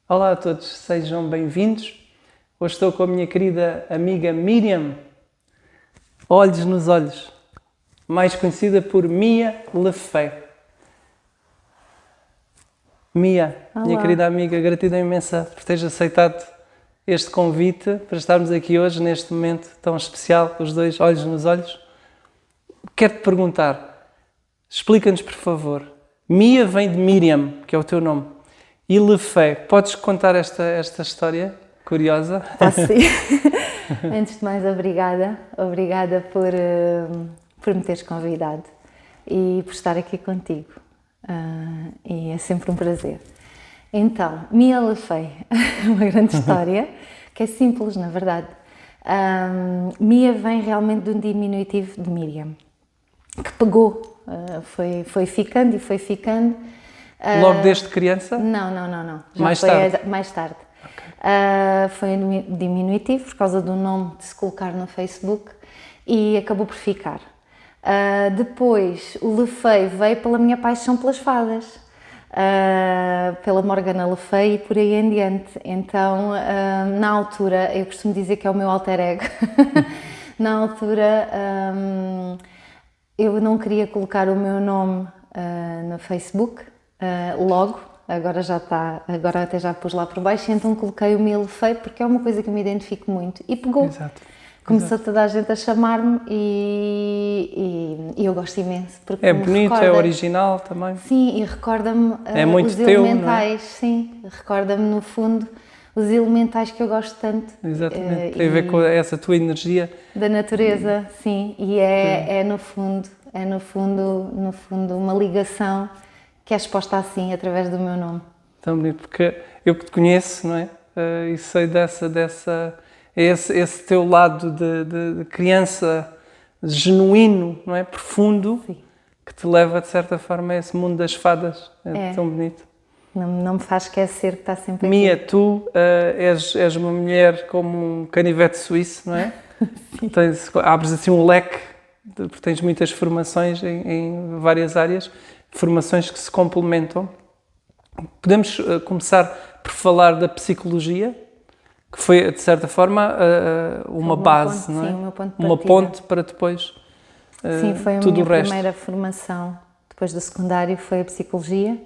Olá a todos, sejam bem-vindos. Hoje estou com a minha querida amiga Miriam, Olhos nos Olhos, mais conhecida por Mia Lefebvre. Mia, minha Olá. querida amiga, gratidão imensa por teres aceitado este convite para estarmos aqui hoje, neste momento tão especial, os dois olhos nos olhos. Quero-te perguntar, explica-nos por favor, Mia vem de Miriam, que é o teu nome, e Lefebvre, podes contar esta história curiosa? Posso sim. Antes de mais, obrigada. Obrigada por me teres convidado e por estar aqui contigo. E é sempre um prazer. Então, Mia Lefebvre, uma grande história, que é simples, na verdade. Mia vem realmente de um diminutivo de Miriam, que pegou, foi ficando e foi ficando. Logo desde criança? Não. Já Mais foi tarde? mais tarde. Foi um diminutivo por causa do nome de se colocar no Facebook e acabou por ficar. Depois, o Lefebvre veio pela minha paixão pelas fadas, pela Morgana Le Fay e por aí em diante. Então, na altura, eu costumo dizer que é o meu alter ego. Na altura, eu não queria colocar o meu nome no Facebook, logo, agora já está, agora até já pus lá por baixo, então coloquei o Mia Lefebvre porque é uma coisa que me identifico muito e pegou. Exato. Começou toda a gente a chamar-me e eu gosto imenso. Porque É me bonito, é recorda, original também. sim, e recorda-me É muito os teu, elementais, sim, recorda-me no fundo os elementais que eu gosto tanto. Exatamente, tem a ver com essa tua energia. Da natureza, sim, e é no fundo uma ligação que é exposta assim, através do meu nome. Tão bonito, porque eu que te conheço, não é? E sei esse teu lado de criança genuíno, não é? Profundo, Sim. que te leva, de certa forma, a esse mundo das fadas. É tão bonito. Não me faz esquecer que está sempre aqui. Mia, tu és uma mulher como um canivete suíço, não é? Abres assim um leque, porque tens muitas formações em várias áreas, formações que se complementam. Podemos começar por falar da psicologia, que foi, de certa forma, uma base, não é? Sim, o meu ponto de uma partida. ponte para depois Sim, foi a tudo minha o resto. primeira formação, depois do secundário, foi a psicologia.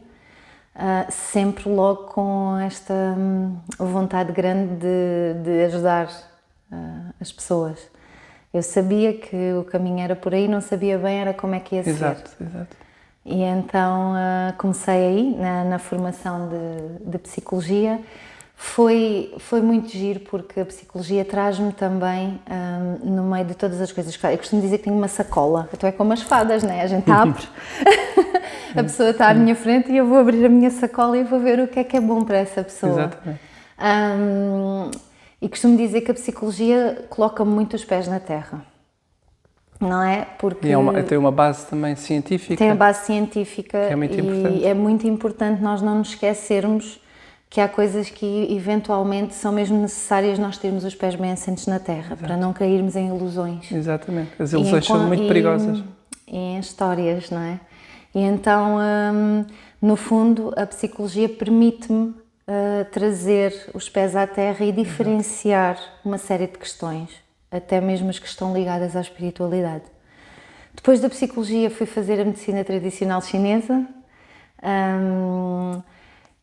Sempre logo com esta vontade grande de ajudar as pessoas. Eu sabia que o caminho era por aí, não sabia bem era como é que ia ser. Exato. E então comecei aí, na formação de psicologia. Foi muito giro porque a psicologia traz-me também, no meio de todas as coisas que faço. Eu costumo dizer que tenho uma sacola, então é como as fadas, não é? A gente abre, a pessoa está à minha frente e eu vou abrir a minha sacola e vou ver o que é bom para essa pessoa. Exatamente. E costumo dizer que a psicologia coloca muito os pés na terra, não é? Porque E tem uma base também científica. tem a base científica que é muito importante. E é muito importante nós não nos esquecermos que há coisas que eventualmente são mesmo necessárias nós termos os pés bem assentes na terra, para não cairmos em ilusões. Exatamente. As ilusões são muito perigosas. E em histórias, não é? E então, no fundo, a psicologia permite-me trazer os pés à terra e diferenciar uma série de questões, até mesmo as que estão ligadas à espiritualidade. Depois da psicologia fui fazer a medicina tradicional chinesa,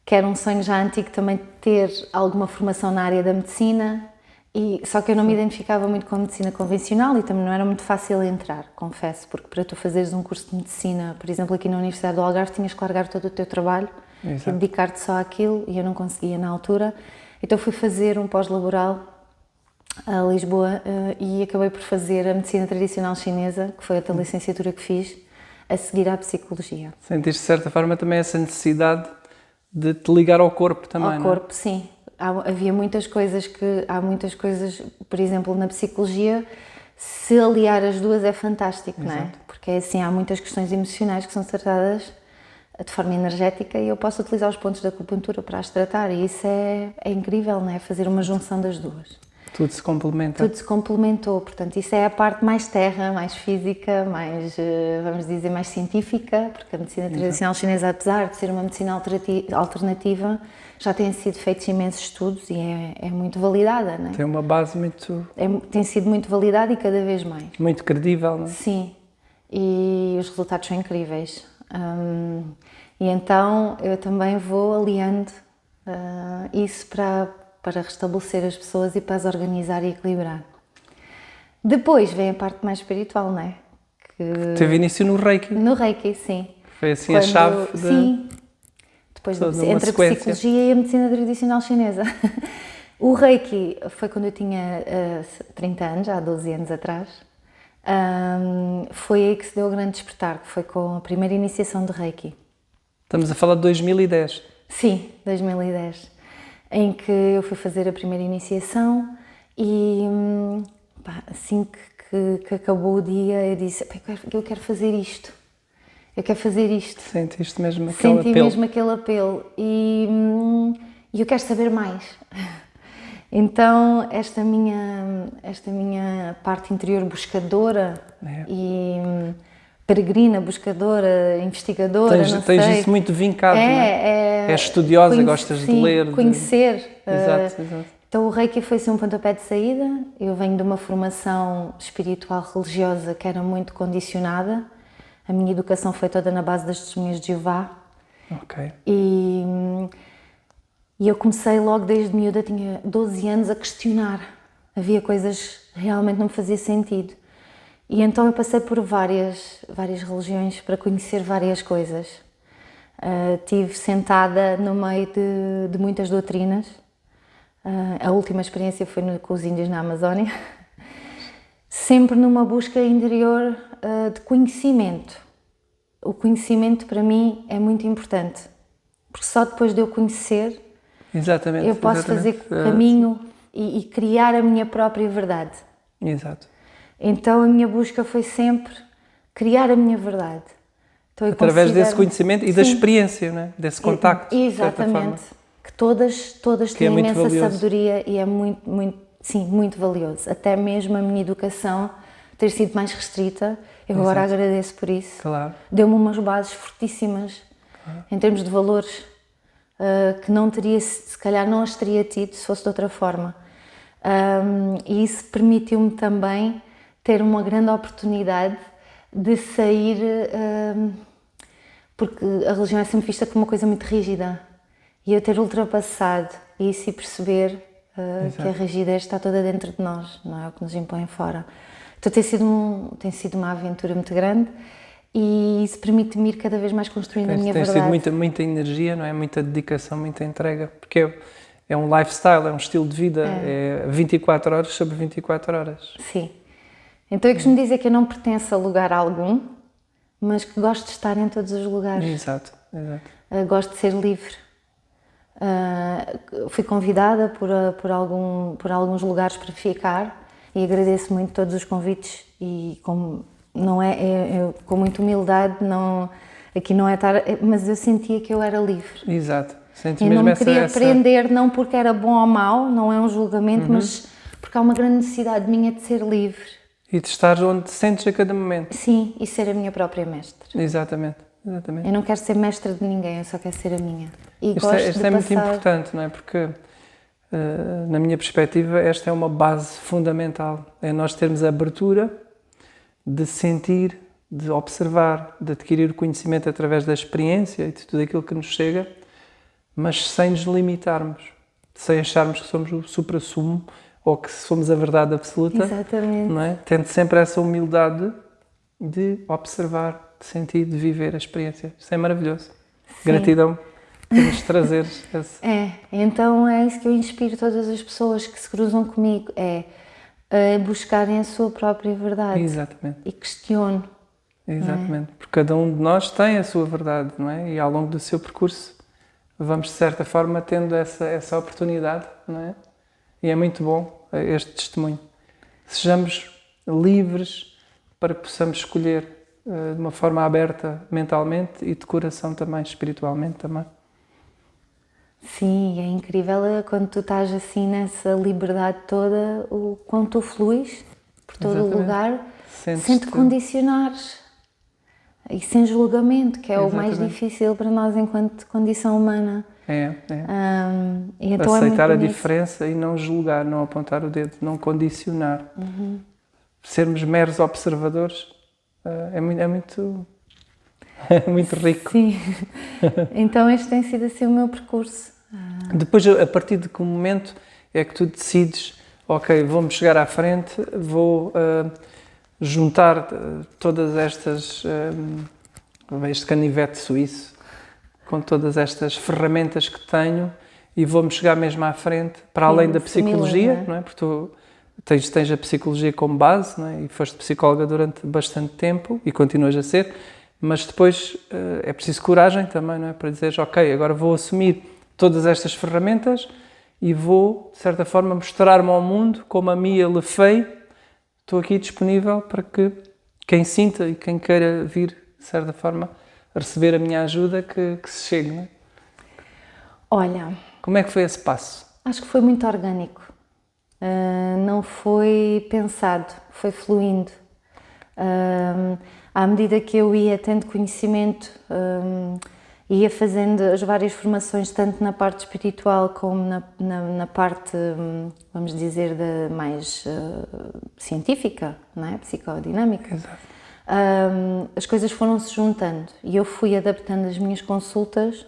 que era um sonho já antigo também ter alguma formação na área da medicina, só que eu não me identificava muito com a medicina convencional e também não era muito fácil entrar, confesso, porque para tu fazeres um curso de medicina, por exemplo, aqui na Universidade do Algarve, tinhas que largar todo o teu trabalho e dedicar-te só àquilo, e eu não conseguia na altura. Então fui fazer um pós-laboral a Lisboa e acabei por fazer a medicina tradicional chinesa, que foi a tal licenciatura que fiz, a seguir à psicologia. Sentiste, de certa forma, também essa necessidade de te ligar ao corpo também, Ao corpo, sim. Havia muitas coisas por exemplo, na psicologia, se aliar as duas é fantástico, não é? Porque é assim, há muitas questões emocionais que são tratadas de forma energética e eu posso utilizar os pontos da acupuntura para as tratar e isso é incrível, não é? Fazer uma junção das duas. Tudo se complementa. Tudo se complementou, portanto, isso é a parte mais terra, mais física, mais, vamos dizer, mais científica, porque a medicina tradicional chinesa, apesar de ser uma medicina alternativa, já têm sido feitos imensos estudos e é muito validada, não é? Tem uma base muito... Tem sido muito validada e cada vez mais. Muito credível, não é? Sim, e os resultados são incríveis. E então eu também vou aliando isso para restabelecer as pessoas e para as organizar e equilibrar. Depois vem a parte mais espiritual, não é? Teve início no Reiki. No Reiki, sim. Foi assim a chave de... Sim. Depois entre sequência. a psicologia e a medicina tradicional chinesa. O Reiki foi quando eu tinha 30 anos, há 12 anos atrás. Foi aí que se deu o grande despertar, que foi com a primeira iniciação de Reiki. Estamos a falar de 2010. Sim, 2010. Em que eu fui fazer a primeira iniciação e assim que acabou o dia eu disse, eu quero fazer isto. Eu quero fazer isto. Sentiste mesmo aquele apelo? Senti mesmo aquele apelo e eu quero saber mais. Então, esta minha parte interior buscadora e peregrina, buscadora, investigadora, não sei. Tens isso muito vincado, não é? És estudiosa, gostas de ler. Conhecer. Exato. Então, o Reiki foi assim um pontapé de saída. Eu venho de uma formação espiritual religiosa que era muito condicionada. A minha educação foi toda na base das testemunhas de Jeová. Ok. E eu comecei logo desde miúda, tinha 12 anos, a questionar. Havia coisas que realmente não me fazia sentido. E então eu passei por várias religiões para conhecer várias coisas. Estive sentada no meio de muitas doutrinas. A última experiência foi com os índios na Amazónia. Sempre numa busca interior de conhecimento. O conhecimento para mim é muito importante. Porque só depois de eu conhecer, eu posso fazer caminho e criar a minha própria verdade. Exato. Então a minha busca foi sempre criar a minha verdade. Então, através desse conhecimento e da experiência, não é? Desse contacto. Exatamente. Que todas têm imensa sabedoria e é muito valioso. Até mesmo a minha educação ter sido mais restrita, eu agora agradeço por isso. Claro. Deu-me umas bases fortíssimas em termos de valores que não teria, se calhar não as teria tido se fosse de outra forma. E isso permitiu-me também ter uma grande oportunidade de sair, porque a religião é sempre vista como uma coisa muito rígida, e eu ter ultrapassado isso e perceber que a rigidez está toda dentro de nós, não é o que nos impõe fora. Então tem sido uma aventura muito grande e isso permite-me ir cada vez mais construindo a minha verdade. Tem sido muita energia, não é? Muita dedicação, muita entrega, porque é um lifestyle, é um estilo de vida, é 24 horas sobre 24 horas. Sim. Então eu costumo dizer que eu não pertenço a lugar algum, mas que gosto de estar em todos os lugares. Exato. Gosto de ser livre. Fui convidada por alguns lugares para ficar e agradeço muito todos os convites e com muita humildade, aqui não é estar, mas eu sentia que eu era livre. Exato. Eu não me queria prender, não porque era bom ou mau, não é um julgamento, mas porque há uma grande necessidade minha de ser livre. E de estar onde te sentes a cada momento. Sim, e ser a minha própria mestre. Exatamente. Eu não quero ser mestre de ninguém, eu só quero ser a minha. E isto é muito importante, não é? Porque, na minha perspectiva, esta é uma base fundamental. É nós termos a abertura de sentir, de observar, de adquirir o conhecimento através da experiência e de tudo aquilo que nos chega, mas sem nos limitarmos, sem acharmos que somos o supra-sumo ou que somos a verdade absoluta. Exatamente. Não é? Tendo sempre essa humildade de observar, de sentir, de viver a experiência. Isso é maravilhoso. Sim. Gratidão por nos trazeres esse... Então é isso que eu inspiro todas as pessoas que se cruzam comigo, buscarem a sua própria verdade. Exatamente. E questiono. Exatamente. Porque cada um de nós tem a sua verdade, não é? E ao longo do seu percurso vamos, de certa forma, tendo essa oportunidade, não é? E é muito bom este testemunho. Sejamos livres para que possamos escolher de uma forma aberta mentalmente e de coração também, espiritualmente também. Sim, é incrível quando tu estás assim nessa liberdade toda, o quanto tu fluis por todo o lugar, sem te condicionares e sem julgamento, que é o mais difícil para nós enquanto condição humana. E então aceitar a diferença e não julgar, não apontar o dedo, não condicionar. Sermos meros observadores é muito rico. Sim, então este tem sido assim o meu percurso. Depois, a partir de que momento é que tu decides, ok, vou-me chegar à frente, vou juntar todas estas, este canivete suíço, com todas estas ferramentas que tenho e vou-me chegar mesmo à frente, para além da psicologia, não é? Porque tu tens a psicologia como base, não é? E foste psicóloga durante bastante tempo e continuas a ser, mas depois é preciso coragem também, não é? Para dizeres, ok, agora vou assumir todas estas ferramentas e vou, de certa forma, mostrar-me ao mundo como a Mia Lefey. Estou aqui disponível para que quem sinta e quem queira vir, de certa forma, a receber a minha ajuda, que se chegue, não é? Olha... Como é que foi esse passo? Acho que foi muito orgânico. Não foi pensado, foi fluindo. À medida que eu ia tendo conhecimento, ia fazendo as várias formações, tanto na parte espiritual como na parte, vamos dizer, mais científica, não é? Psicodinâmica. Exato. As coisas foram-se juntando e eu fui adaptando as minhas consultas.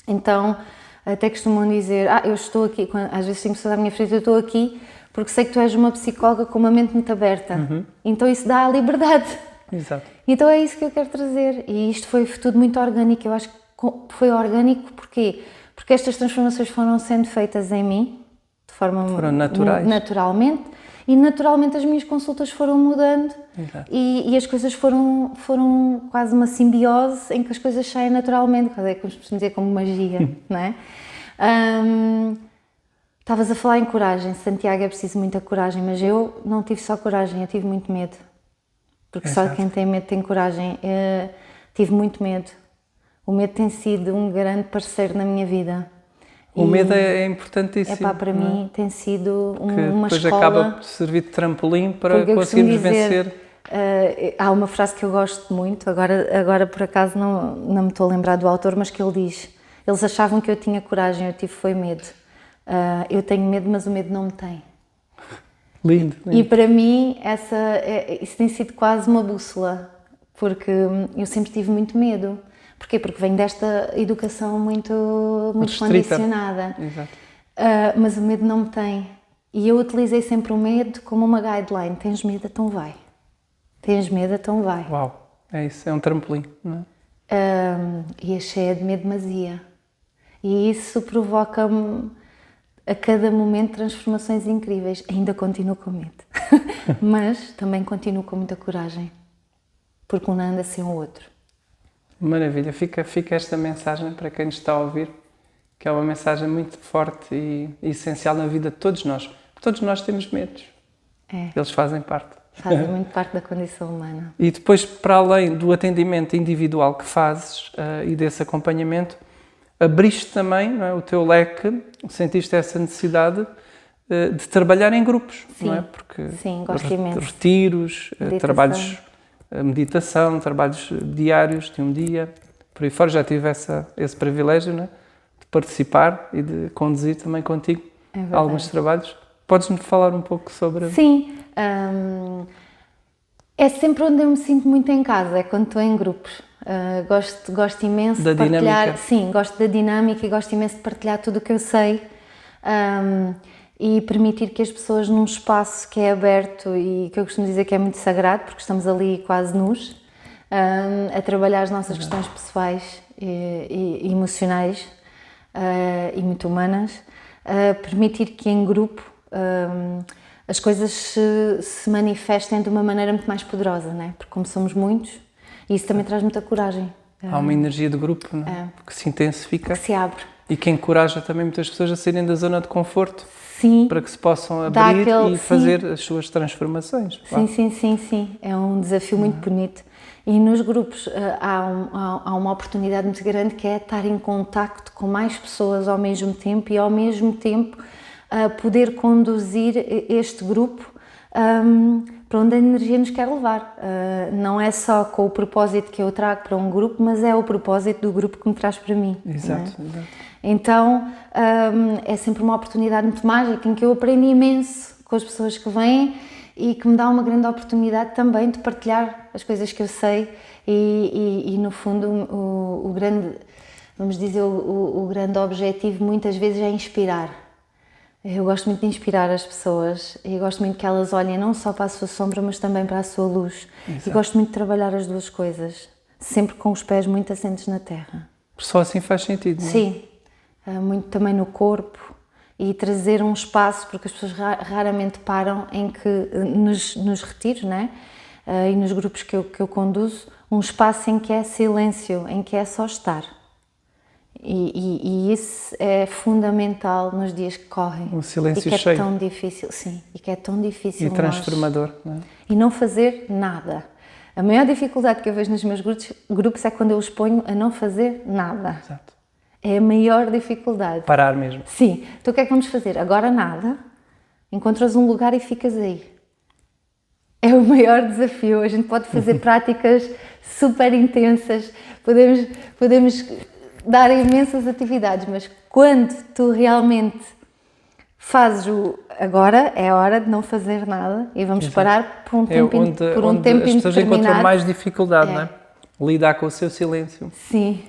Então, até costumam dizer, eu estou aqui, às vezes tenho pessoas à minha frente, eu estou aqui porque sei que tu és uma psicóloga com uma mente muito aberta. Então isso dá a liberdade. Exato. Então é isso que eu quero trazer. E isto foi tudo muito orgânico. Eu acho que foi orgânico porquê? Porque estas transformações foram sendo feitas em mim, de forma naturalmente, e naturalmente as minhas consultas foram mudando. E as coisas foram quase uma simbiose em que as coisas saem naturalmente, quase é como se dizer, como magia, não é? Estavas a falar em coragem. Santiago, é preciso muita coragem, mas eu não tive só coragem, eu tive muito medo. Porque só quem tem medo tem coragem. Tive muito medo. O medo tem sido um grande parceiro na minha vida. O medo é importantíssimo. Para mim tem sido uma depois escola. Acaba por servir de trampolim para conseguirmos vencer. Há uma frase que eu gosto muito, agora por acaso não me estou a lembrar do autor, mas que ele diz: eles achavam que eu tinha coragem, eu tive foi medo. Eu tenho medo, mas o medo não me tem. Lindo. E para mim isso tem sido quase uma bússola, porque eu sempre tive muito medo. Porquê? Porque venho desta educação muito condicionada. Exato. Mas o medo não me tem. E eu utilizei sempre o medo como uma guideline. Tens medo, então vai. Tens medo, então vai. Uau, é isso, é um trampolim, não é? E é cheia de medo demasiado. E isso provoca-me a cada momento transformações incríveis. Ainda continuo com medo, mas também continuo com muita coragem, porque um não anda sem o outro. Maravilha, fica esta mensagem para quem nos está a ouvir, que é uma mensagem muito forte e essencial na vida de todos nós. Todos nós temos medos, eles fazem parte. Fazem muito parte da condição humana. E depois, para além do atendimento individual que fazes e desse acompanhamento, abriste também, não é, o teu leque, sentiste essa necessidade de trabalhar em grupos, sim, não é? Porque sim, gosto imenso. Retiros, trabalhos, meditação, trabalhos diários de um dia, por aí fora, já tive esse privilégio, não é? De participar e de conduzir também contigo alguns trabalhos. Podes-me falar um pouco sobre... Sim, é sempre onde eu me sinto muito em casa, é quando estou em grupos. Gosto imenso de partilhar. Dinâmica. Sim, gosto da dinâmica e gosto imenso de partilhar tudo o que eu sei e permitir que as pessoas num espaço que é aberto e que eu costumo dizer que é muito sagrado, porque estamos ali quase nus, a trabalhar as nossas questões pessoais e emocionais e muito humanas, permitir que em grupo as coisas se manifestem de uma maneira muito mais poderosa, não é? Porque como somos muitos, isso também traz muita coragem. Há uma energia de grupo, não é? Que se intensifica. Que se abre. E que encoraja também muitas pessoas a saírem da zona de conforto. Sim. Para que se possam abrir e fazer as suas transformações. Sim. É um desafio muito bonito. E nos grupos há uma oportunidade muito grande que é estar em contacto com mais pessoas ao mesmo tempo e ao mesmo tempo poder conduzir este grupo para onde a energia nos quer levar. Não é só com o propósito que eu trago para um grupo, mas é o propósito do grupo que me traz para mim. Exato, não é? exato. Então é sempre uma oportunidade muito mágica em que eu aprendo imenso com as pessoas que vêm e que me dá uma grande oportunidade também de partilhar as coisas que eu sei e no fundo o grande, vamos dizer, o grande objetivo muitas vezes é inspirar. Eu gosto muito de inspirar as pessoas e gosto muito que elas olhem não só para a sua sombra, mas também para a sua luz. Exato. E gosto muito de trabalhar as duas coisas, sempre com os pés muito assentes na terra. Só assim faz sentido, não é? Sim, muito também no corpo e trazer um espaço, porque as pessoas raramente param em que, nos retiros, né? E nos grupos que eu conduzo, um espaço em que é silêncio, em que é só estar. E isso é fundamental nos dias que correm. Um silêncio e que cheio. É tão difícil, sim, e que é tão difícil E transformador, não é? E não fazer nada. A maior dificuldade que eu vejo nos meus grupos é quando eu os ponho a não fazer nada. Exato. É a maior dificuldade. Parar mesmo. Sim. Então o que é que vamos fazer? Agora nada. Encontras um lugar e ficas aí. É o maior desafio. A gente pode fazer práticas super intensas, podemos dar imensas atividades, mas quando tu realmente fazes agora é a hora de não fazer nada e vamos parar por um tempo onde as pessoas encontram mais dificuldade, não é? Lidar com o seu silêncio. Sim.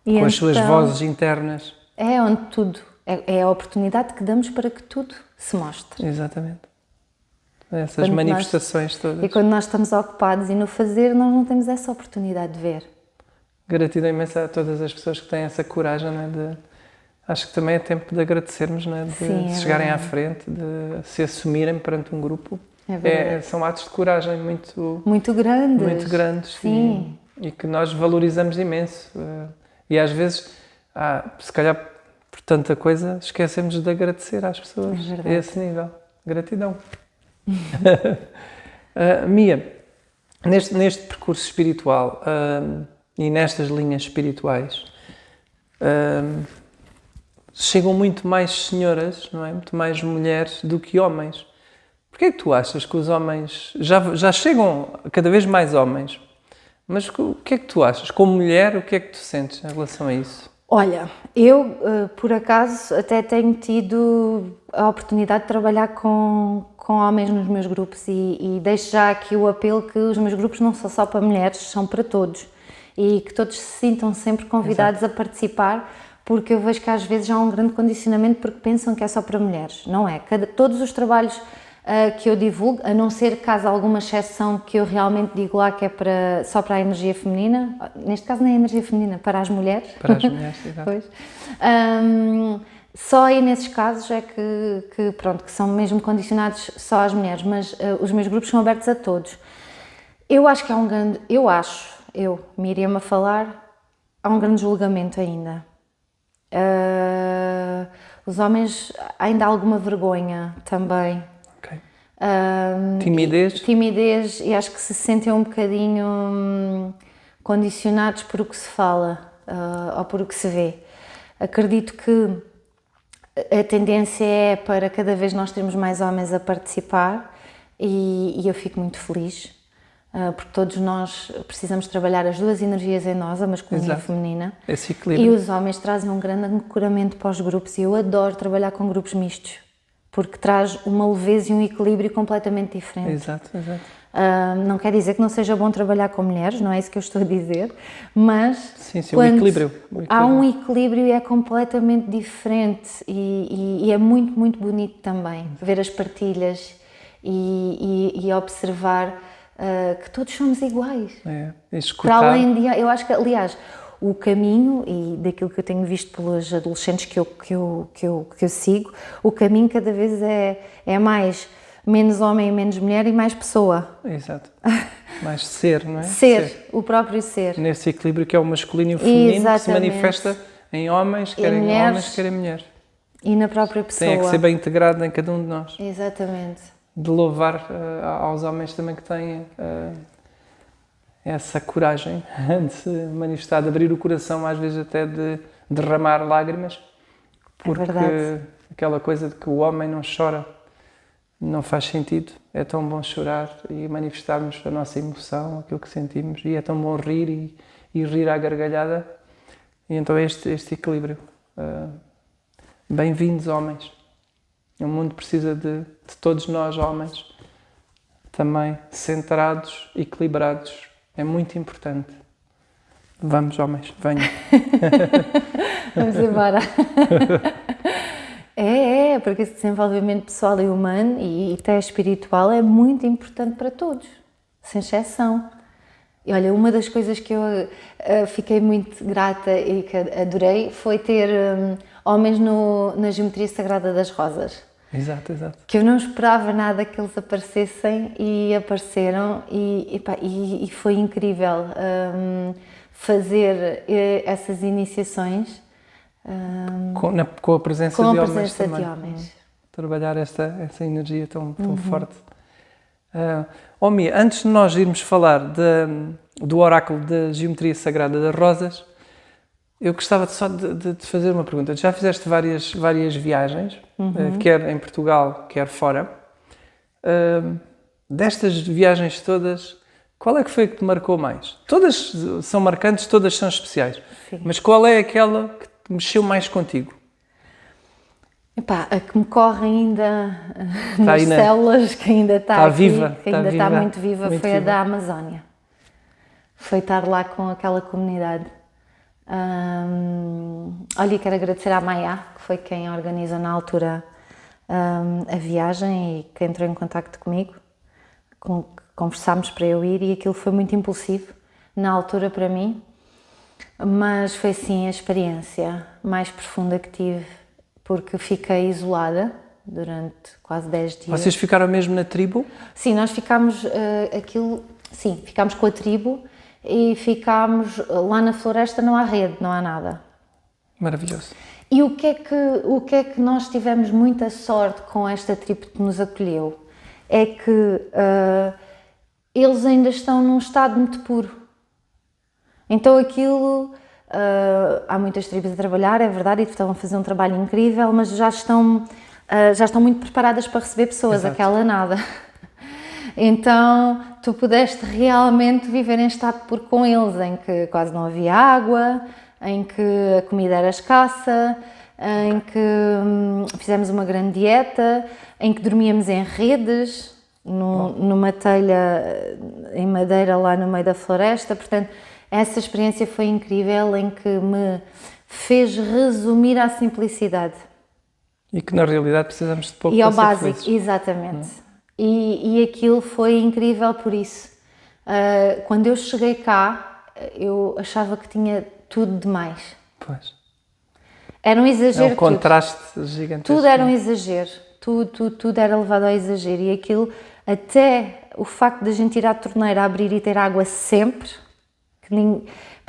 Com as suas vozes internas. É onde tudo, é a oportunidade que damos para que tudo se mostre. Exatamente. Essas manifestações todas. E quando nós estamos ocupados e no fazer, nós não temos essa oportunidade de ver. Gratidão imensa a todas as pessoas que têm essa coragem, não é? Acho que também é tempo de agradecermos, não é? De Sim, se chegarem à frente, de se assumirem perante um grupo. São atos de coragem muito grandes. Muito grandes. Sim. E que nós valorizamos imenso. E às vezes, se calhar por tanta coisa, esquecemos de agradecer às pessoas. É a esse nível. Gratidão. Mia, neste percurso espiritual e nestas linhas espirituais, chegam muito mais senhoras, não é? Muito mais mulheres do que homens. Porquê é que tu achas que os homens já chegam cada vez mais homens? Mas o que é que tu achas? Como mulher, o que é que tu sentes em relação a isso? Olha, eu, por acaso, até tenho tido a oportunidade de trabalhar com homens nos meus grupos e deixo já aqui o apelo que os meus grupos não são só para mulheres, são para todos. E que todos se sintam sempre convidados a participar, porque eu vejo que às vezes há um grande condicionamento porque pensam que é só para mulheres. Não é. Todos os trabalhos que eu divulgo, a não ser caso alguma exceção que eu realmente digo lá que é só para a energia feminina, neste caso nem é a energia feminina, para as mulheres. Para as mulheres, exato. Pois. Só aí nesses casos é que são mesmo condicionados só às mulheres, mas os meus grupos são abertos a todos. Eu acho que há Miriam a falar, há um grande julgamento ainda. Os homens ainda há alguma vergonha também. Timidez e acho que se sentem um bocadinho condicionados por o que se fala ou por o que se vê. Acredito que a tendência é para cada vez nós termos mais homens a participar e eu fico muito feliz porque todos nós precisamos trabalhar as duas energias em nós, a masculina e a feminina. Esse equilíbrio. E os homens trazem um grande ancoramento para os grupos e eu adoro trabalhar com grupos mistos. Porque traz uma leveza e um equilíbrio completamente diferente. Exato. Não quer dizer que não seja bom trabalhar com mulheres, não é isso que eu estou a dizer, mas sim, o equilíbrio. Há um equilíbrio e é completamente diferente e é muito, muito bonito também ver as partilhas e observar que todos somos iguais. Escutar. Para além de, eu acho que, aliás, o caminho, e daquilo que eu tenho visto pelos adolescentes que eu sigo, o caminho cada vez é mais menos homem e menos mulher e mais pessoa. Exato. Mais ser, não é? Ser, o próprio ser. Nesse equilíbrio que é o masculino e o feminino. Exatamente. Que se manifesta em homens, querem homens, querem mulheres. E na própria pessoa. Tem que ser bem integrado em cada um de nós. Exatamente. De louvar aos homens também que têm essa coragem de se manifestar, de abrir o coração, às vezes até de derramar lágrimas, porque aquela coisa de que o homem não chora não faz sentido. É tão bom chorar e manifestarmos a nossa emoção, aquilo que sentimos, e é tão bom rir e rir à gargalhada. E então é este equilíbrio. Bem-vindos, homens. O mundo precisa de todos nós, homens, também centrados, equilibrados. É muito importante. Vamos, homens, venham. Vamos embora. Porque esse desenvolvimento pessoal e humano e até espiritual é muito importante para todos, sem exceção. E olha, uma das coisas que eu fiquei muito grata e que adorei foi ter homens na geometria sagrada das rosas. Exato. Que eu não esperava nada que eles aparecessem e apareceram e foi incrível fazer essas iniciações. Com a presença de homens também. De homens. Trabalhar essa energia tão forte. Mia, antes de nós irmos falar do oráculo da geometria sagrada das rosas, eu gostava só de te fazer uma pergunta. Já fizeste várias viagens, quer em Portugal, quer fora. Destas viagens todas, qual é que foi a que te marcou mais? Todas são marcantes, todas são especiais. Sim. Mas qual é aquela que te mexeu mais contigo? A que me corre ainda nas células, que ainda está aqui, viva, que ainda está muito viva, foi a da Amazónia. Foi estar lá com aquela comunidade. Olha, quero agradecer à Maya, que foi quem organizou na altura a viagem e que entrou em contacto comigo. Conversámos para eu ir e aquilo foi muito impulsivo na altura para mim, mas foi sim a experiência mais profunda que tive, porque fiquei isolada durante quase 10 dias. Vocês ficaram mesmo na tribo? Sim, nós ficámos ficámos com a tribo e ficámos lá na floresta, não há rede, não há nada. Maravilhoso. E o que é que nós tivemos muita sorte com esta tribo que nos acolheu? É que eles ainda estão num estado muito puro. Então aquilo, há muitas tribos a trabalhar, é verdade, e estão a fazer um trabalho incrível, mas já estão muito preparadas para receber pessoas, Exato. Aquela nada. Então tu pudeste realmente viver em estado puro com eles, em que quase não havia água, em que a comida era escassa, em que fizemos uma grande dieta, em que dormíamos em redes, numa telha em madeira lá no meio da floresta. Portanto, essa experiência foi incrível, em que me fez resumir à simplicidade. E que na realidade precisamos de pouco e ao para ser básico, felizes. exatamente. E aquilo foi incrível por isso. Quando eu cheguei cá, eu achava que tinha tudo demais. Pois. Era um exagero. É um contraste gigantesco. Tudo era um exagero. Tudo era levado ao exagero. E aquilo, até o facto de a gente ir à torneira, abrir e ter água sempre, que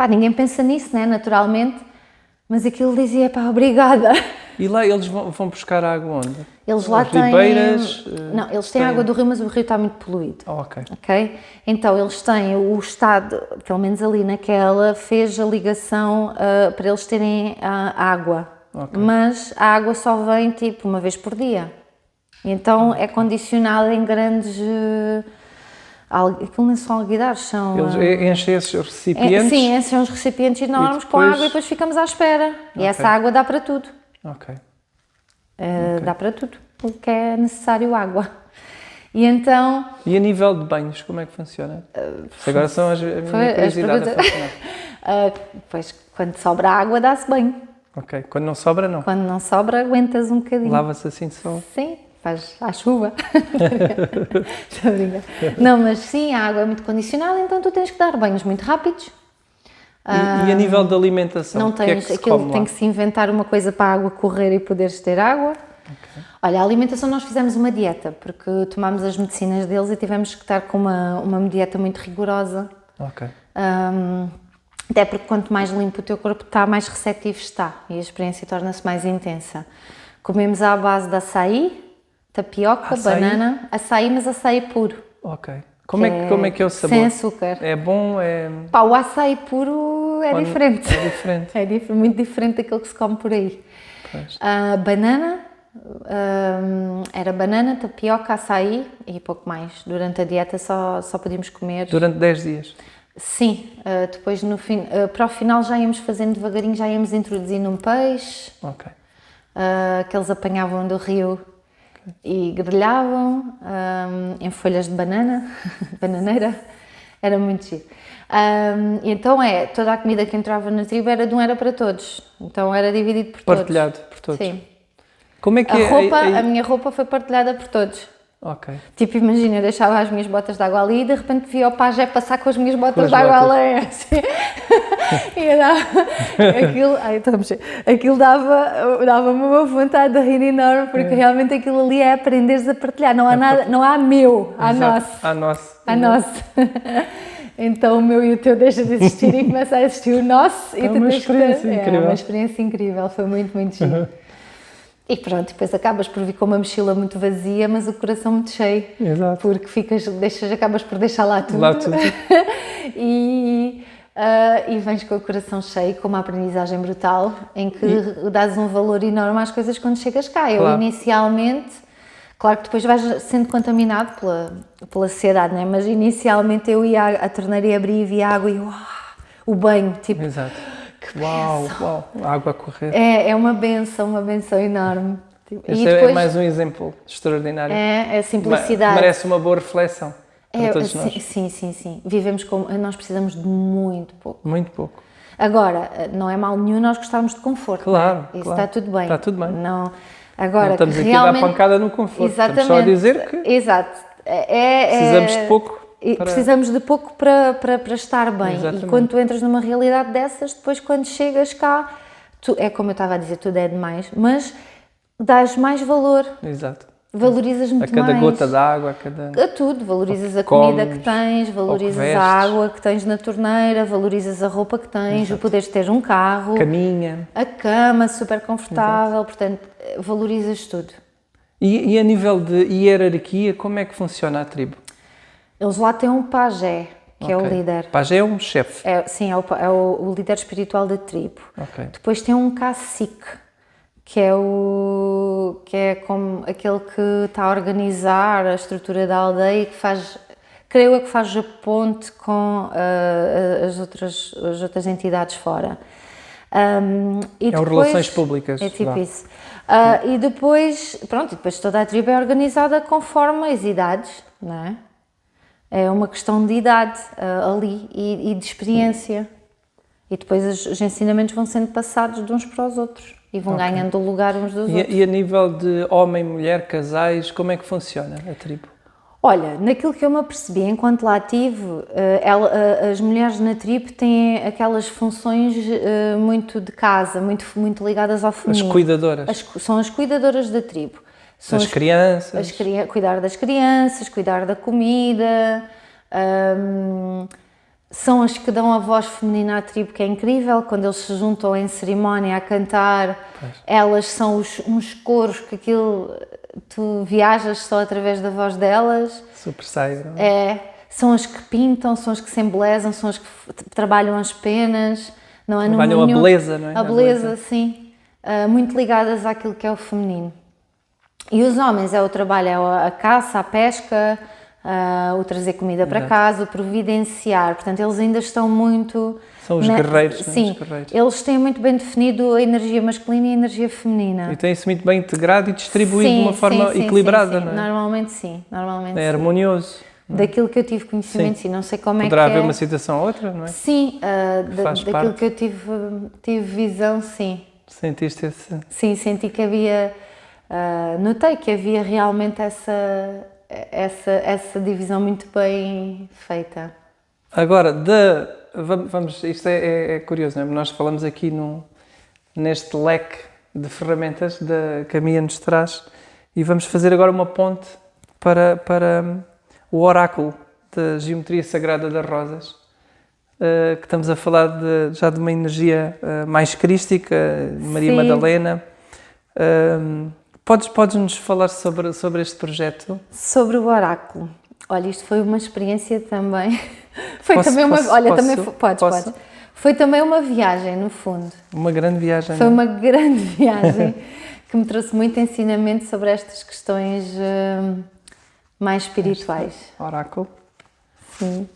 ninguém pensa nisso, né, naturalmente, mas aquilo dizia, obrigada. E lá eles vão buscar água onde? Eles lá têm... Ribeiras? Não, eles têm água do rio, mas o rio está muito poluído. Ok. Então eles têm o Estado, pelo menos ali naquela, fez a ligação para eles terem água. Okay. Mas a água só vem tipo uma vez por dia. Então é condicionada em grandes... Aquilo não são alguidares, são... Eles enchem esses recipientes? Sim, enchem uns recipientes enormes com água e depois ficamos à espera. E essa água dá para tudo. Ok. Dá para tudo, porque é necessário água. E então... E a nível de banhos, como é que funciona? Agora são a minha curiosidade a funcionar. Pois, quando sobra água, dá-se banho. Ok. Quando não sobra, não? Quando não sobra, aguentas um bocadinho. Lava-se assim só? Sim, faz à chuva. Não, mas sim, a água é muito condicionada, então tu tens que dar banhos muito rápidos. E a nível de alimentação? Não tens, que aquilo tem que se inventar uma coisa para a água correr e poderes ter água. Okay. Olha, a alimentação, nós fizemos uma dieta, porque tomámos as medicinas deles e tivemos que estar com uma dieta muito rigorosa. Ok. Até porque quanto mais limpo o teu corpo está, mais receptivo está e a experiência torna-se mais intensa. Comemos à base de açaí, tapioca, banana, açaí, mas açaí puro. Ok. Como é que é o sabor? Sem açúcar. É bom? Pá, o açaí puro é diferente. É diferente. É muito diferente daquilo que se come por aí. Pois. Banana, era banana, tapioca, açaí e pouco mais. Durante a dieta só podíamos comer... Durante 10 dias? Sim, depois para o final já íamos fazendo devagarinho, já íamos introduzindo um peixe, Ok. que eles apanhavam do rio e grelhavam em folhas de banana, bananeira, era muito giro. Então toda a comida que entrava na tribo era para todos, então era dividido por todos. Partilhado por todos. Sim. Como é que A minha roupa foi partilhada por todos. Ok. Tipo, imagina, eu deixava as minhas botas de água ali e de repente via o pajé passar com as minhas botas as de água botas. além, assim. Aquilo dava-me uma vontade de rir enorme, porque realmente aquilo ali é aprenderes a partilhar, não há nada, não há meu, há nosso. Há nosso. Há nosso. Então o meu e o teu deixa de existir e começa a existir o nosso. É uma experiência incrível. É uma experiência incrível, foi muito, muito giro. E pronto, depois acabas por vir com uma mochila muito vazia, mas o coração muito cheio. Exato. Porque acabas por deixar lá tudo. e vens com o coração cheio, com uma aprendizagem brutal, em que dás um valor enorme às coisas quando chegas cá. Claro. Eu inicialmente, claro que depois vais sendo contaminado pela sociedade, não é? Mas inicialmente eu ia à torneira e abria e via água e o banho, tipo... Exato. Uau, a água a correr. É uma benção enorme. Este é mais um exemplo extraordinário. É a simplicidade. Merece uma boa reflexão para todos nós. Sim. Nós precisamos de muito pouco. Muito pouco. Agora, não é mal nenhum nós gostarmos de conforto. Claro, Isso claro. está tudo bem. Está tudo bem. Agora, não estamos aqui realmente... a dar pancada no conforto. Exatamente. Estamos só a dizer que Exato. precisamos de pouco. Precisamos de pouco para estar bem. Exatamente. E quando tu entras numa realidade dessas, depois quando chegas cá, é como eu estava a dizer, tudo é demais, mas dás mais valor. Exato. Valorizas muito mais. A cada gota de água, a tudo. Valorizas a comida que tens, valorizas a água que tens na torneira, valorizas a roupa que tens, Exato. o poderes ter um carro, caminha, a cama super confortável, portanto, valorizas tudo. E a nível de hierarquia, como é que funciona a tribo? Eles lá têm um pajé, que é o líder. Pajé é um chefe? Sim, é o líder espiritual da tribo. Okay. Depois tem um cacique, que é como aquele que está a organizar a estrutura da aldeia e que faz, creio eu que faz a ponte com as outras entidades fora. E depois, relações públicas. É tipo isso. E depois toda a tribo é organizada conforme as idades, não é? É uma questão de idade ali e de experiência. E depois os ensinamentos vão sendo passados de uns para os outros e vão ganhando o lugar uns dos outros. E a nível de homem, mulher, casais, como é que funciona a tribo? Olha, naquilo que eu me apercebi enquanto lá estive, as mulheres na tribo têm aquelas funções muito de casa, muito ligadas ao feminino. As cuidadoras. São as cuidadoras da tribo. São as crianças. Cuidar das crianças, cuidar da comida. São as que dão a voz feminina à tribo, que é incrível. Quando eles se juntam em cerimónia a cantar, elas são uns coros que tu viajas só através da voz delas. Super saio. São as que pintam, são as que se embelezam, são as que trabalham as penas. Não é? Trabalham a beleza, não é? A beleza, sim. Muito ligadas àquilo que é o feminino. E os homens o trabalho é a caça, a pesca, o trazer comida para casa, o providenciar. Portanto, eles ainda estão muito... São os guerreiros. Sim, os guerreiros. Eles têm muito bem definido a energia masculina e a energia feminina. E têm-se muito bem integrado e distribuído de uma forma equilibrada, não é? Normalmente sim. É harmonioso. Daquilo que eu tive conhecimento, sim. Não sei como Poderá é que haver uma situação ou outra, não é? Sim, daquilo parte. que eu tive visão, sim. Sentiste esse... Sim, senti que havia... notei que havia realmente essa divisão muito bem feita. Agora, vamos, isto é curioso, não é? Nós falamos aqui neste leque de ferramentas que a Mia nos traz e vamos fazer agora uma ponte para o oráculo da geometria sagrada das rosas, que estamos a falar já de uma energia mais crística, Maria Madalena. Podes-nos falar sobre este projeto? Sobre o oráculo. Olha, isto foi uma experiência também. Foi Posso- também uma. posso- Olha, posso- também podes. posso? Foi também uma viagem, no fundo. Uma grande viagem. Foi não é? uma grande viagem que me trouxe muito ensinamento sobre estas questões mais espirituais. Oráculo. Sim.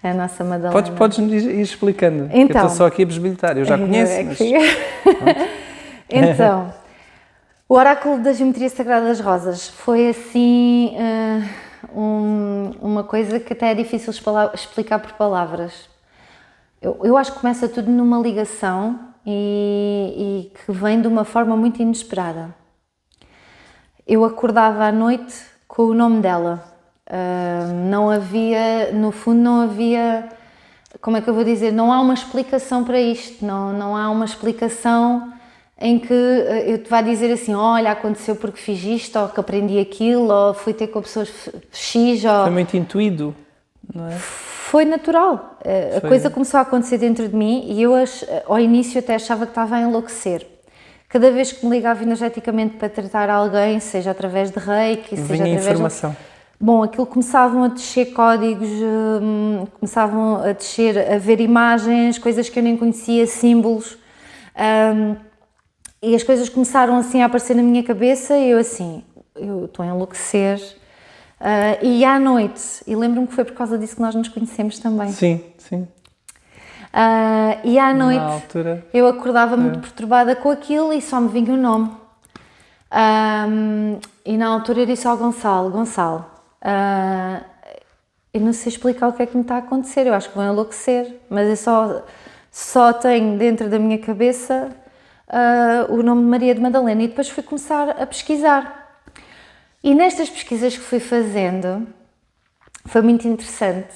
A nossa Madalena. Podes ir explicando. Então. Eu estou só aqui a bisbilhotar. Eu já conheço, É mas... que- Então, o oráculo da geometria sagrada das rosas foi assim uma coisa que até é difícil explicar por palavras. Eu acho que começa tudo numa ligação e que vem de uma forma muito inesperada. Eu acordava à noite com o nome dela. Não havia, no fundo, não havia, como é que eu vou dizer, não há uma explicação para isto, não há uma explicação em que eu te vá dizer assim, olha, aconteceu porque fiz isto, ou que aprendi aquilo, ou fui ter com pessoas X, ou... Foi muito intuído, não é? Foi natural. A coisa começou a acontecer dentro de mim e eu ao início até achava que estava a enlouquecer. Cada vez que me ligava energeticamente para tratar alguém, seja através de reiki, seja Vinha através informação. Bom, aquilo começavam a descer códigos, começavam a descer, a ver imagens, coisas que eu nem conhecia, símbolos, e as coisas começaram assim a aparecer na minha cabeça e eu assim, eu estou a enlouquecer. E à noite, e lembro-me que foi por causa disso que nós nos conhecemos também. Sim, sim. E à noite Na altura... eu acordava muito perturbada com aquilo e só me vinha o nome. E na altura eu disse ao Gonçalo, eu não sei explicar o que é que me está a acontecer, eu acho que vou enlouquecer, mas eu só tenho dentro da minha cabeça o nome de Maria de Madalena e depois fui começar a pesquisar. E nestas pesquisas que fui fazendo, foi muito interessante,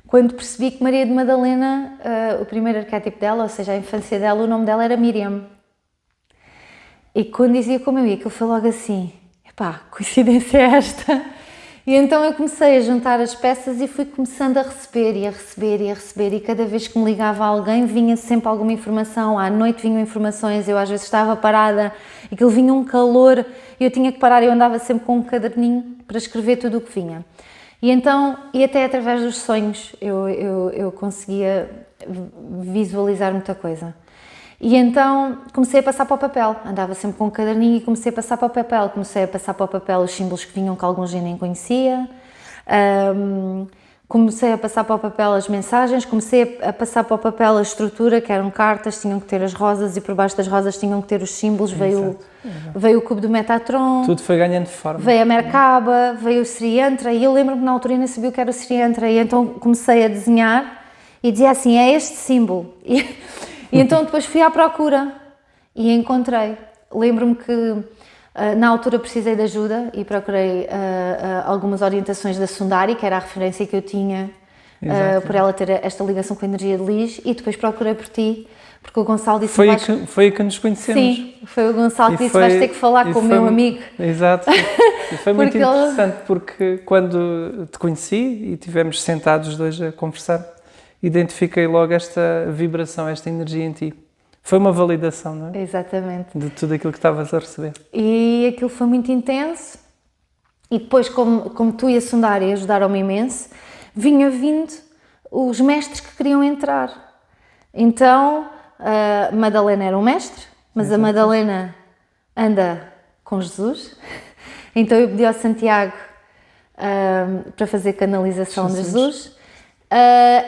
quando percebi que Maria de Madalena, o primeiro arquétipo dela, ou seja, a infância dela, o nome dela era Miriam. E quando dizia como eu ia, aquilo foi logo assim, epá, coincidência é esta? E então eu comecei a juntar as peças e fui começando a receber e a receber e a receber e cada vez que me ligava alguém vinha sempre alguma informação, à noite vinham informações, eu às vezes estava parada e aquilo vinha um calor e eu tinha que parar, eu andava sempre com um caderninho para escrever tudo o que vinha. E então, e até através dos sonhos eu conseguia visualizar muita coisa. E então comecei a passar para o papel, andava sempre com um caderninho e comecei a passar para o papel, os símbolos que vinham que alguns eu nem conhecia, comecei a passar para o papel as mensagens, comecei a passar para o papel a estrutura, que eram cartas, tinham que ter as rosas e por baixo das rosas tinham que ter os símbolos, veio o cubo do Metatron, Tudo foi ganhando forma. veio a Merkaba, veio o Sri Yantra e eu lembro-me na altura eu nem sabia o que era o Sri Yantra e então comecei a desenhar e dizia assim, é este símbolo. E então depois fui à procura e encontrei. Lembro-me que na altura precisei de ajuda e procurei algumas orientações da Sundari, que era a referência que eu tinha por ela ter esta ligação com a energia de Liz, e depois procurei por ti, porque o Gonçalo disse... Foi aí que nos conhecemos. Sim, foi o Gonçalo que disse, vais ter que falar com o meu amigo. Exato. E foi muito interessante porque quando te conheci e estivemos sentados os dois a conversar, identifiquei logo esta vibração, esta energia em ti. Foi uma validação, não é? Exatamente. De tudo aquilo que estavas a receber. E aquilo foi muito intenso. E depois, como tu e a Sundari ajudaram-me imenso, vinha vindo os mestres que queriam entrar. Então, a Madalena era um mestre, mas Exato. A Madalena anda com Jesus. Então eu pedi ao Santiago para fazer canalização de Jesus.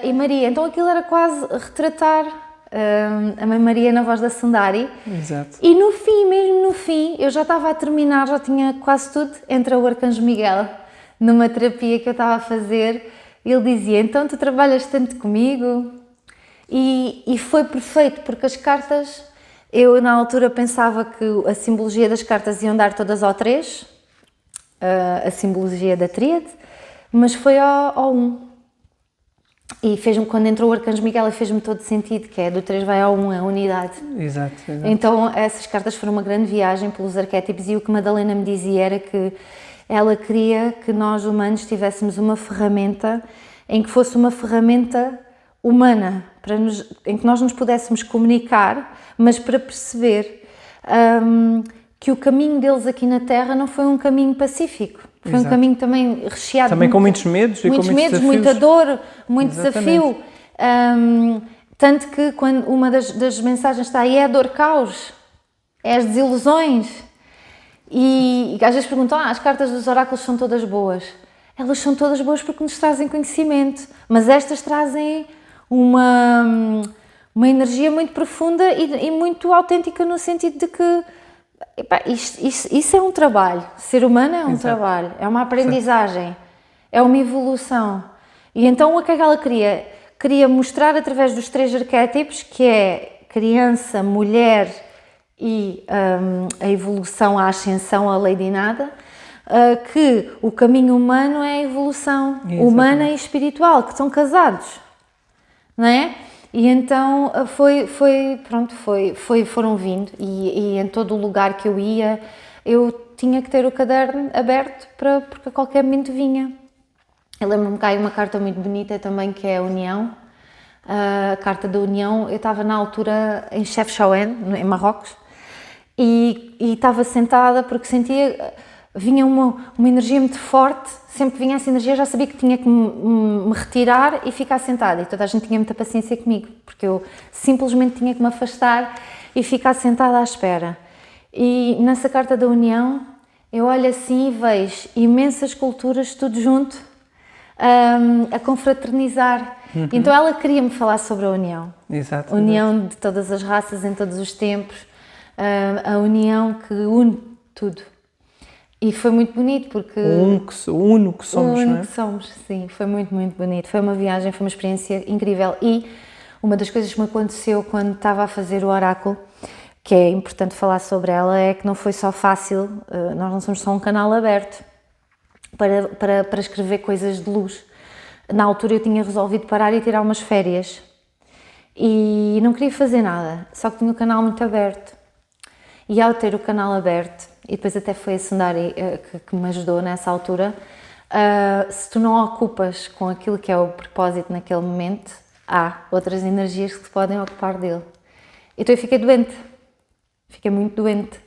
E Maria, então aquilo era quase retratar a Mãe Maria na voz da Sundari. Exato. E no fim, mesmo no fim, eu já estava a terminar, já tinha quase tudo, entra o Arcanjo Miguel numa terapia que eu estava a fazer, ele dizia, então tu trabalhas tanto comigo? E foi perfeito, porque as cartas, eu na altura pensava que a simbologia das cartas iam dar todas ao 3, a simbologia da tríade, mas foi ao 1. E quando entrou o Arcanjo Miguel, fez-me todo sentido, que é do 3 vai ao 1, a unidade. Exato. Então essas cartas foram uma grande viagem pelos arquétipos e o que Madalena me dizia era que ela queria que nós humanos tivéssemos uma ferramenta em que fosse uma ferramenta humana, em que nós nos pudéssemos comunicar, mas para perceber que o caminho deles aqui na Terra não foi um caminho pacífico. Foi um caminho também recheado. Também com muitos medos e com muitos desafios. Muita dor, muito desafio. Tanto que quando uma das mensagens está aí é a dor caos, é as desilusões. E às vezes perguntam, as cartas dos oráculos são todas boas. Elas são todas boas porque nos trazem conhecimento, mas estas trazem uma energia muito profunda e muito autêntica no sentido de que isso é um trabalho. Ser humano é um trabalho, é uma aprendizagem, é uma evolução. E então o que é que ela queria? Queria mostrar através dos 3 arquétipos, que é criança, mulher e a evolução, a ascensão, a lei de nada, que o caminho humano é a evolução humana e espiritual, que estão casados, não é? E então foram vindo e em todo o lugar que eu ia, eu tinha que ter o caderno aberto porque a qualquer momento vinha. Eu lembro-me que há uma carta muito bonita também, que é a União, a carta da União. Eu estava na altura em Chefchaouen, em Marrocos, e estava sentada porque sentia, vinha uma energia muito forte. Sempre que vinha essa energia já sabia que tinha que me retirar e ficar sentada, e toda a gente tinha muita paciência comigo, porque eu simplesmente tinha que me afastar e ficar sentada à espera. E nessa carta da União eu olho assim e vejo imensas culturas tudo junto, a confraternizar. Então ela queria-me falar sobre a união. Exato. União de todas as raças em todos os tempos, a união que une tudo. E foi muito bonito porque... O uno que somos, o uno não é? que somos, sim. Foi muito, muito bonito. Foi uma viagem, foi uma experiência incrível. E uma das coisas que me aconteceu quando estava a fazer o oráculo, que é importante falar sobre ela, é que não foi só fácil. Nós não somos só um canal aberto para escrever coisas de luz. Na altura eu tinha resolvido parar e tirar umas férias. E não queria fazer nada, só que tinha o canal muito aberto. E ao ter o canal aberto, e depois até foi a Sundari que me ajudou nessa altura, se tu não ocupas com aquilo que é o propósito naquele momento, há outras energias que se podem ocupar dele. Então eu fiquei doente, fiquei muito doente.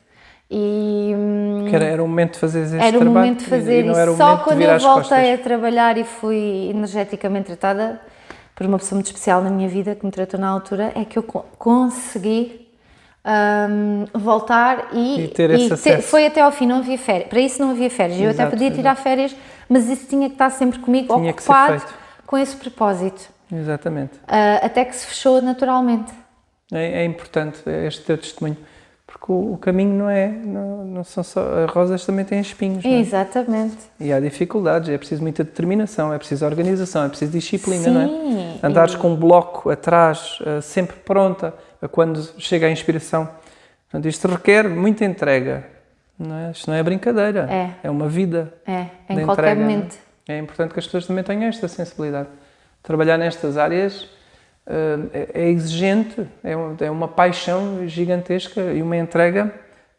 Era o momento de fazer este trabalho. Era o momento de fazer, e só quando eu voltei a costas. trabalhar e fui energeticamente tratada por uma pessoa muito especial na minha vida, que me tratou na altura, é que eu consegui voltar e ter esse acesso. Foi até ao fim, não havia férias. Para isso não havia férias. Eu até podia tirar férias, mas isso tinha que estar sempre comigo, ocupado com esse propósito. Exatamente. Até que se fechou naturalmente. É importante este teu testemunho, porque o caminho não são só... As rosas também têm espinhos, não é? Exatamente. E há dificuldades, é preciso muita determinação, é preciso organização, é preciso disciplina, sim, não é? Andares com um bloco atrás, sempre pronta, a quando chega a inspiração. Portanto, isto requer muita entrega, não é? Isto não é brincadeira, é uma vida. Em qualquer entrega, momento. É importante que as pessoas também tenham esta sensibilidade. Trabalhar nestas áreas é exigente, é uma paixão gigantesca e uma entrega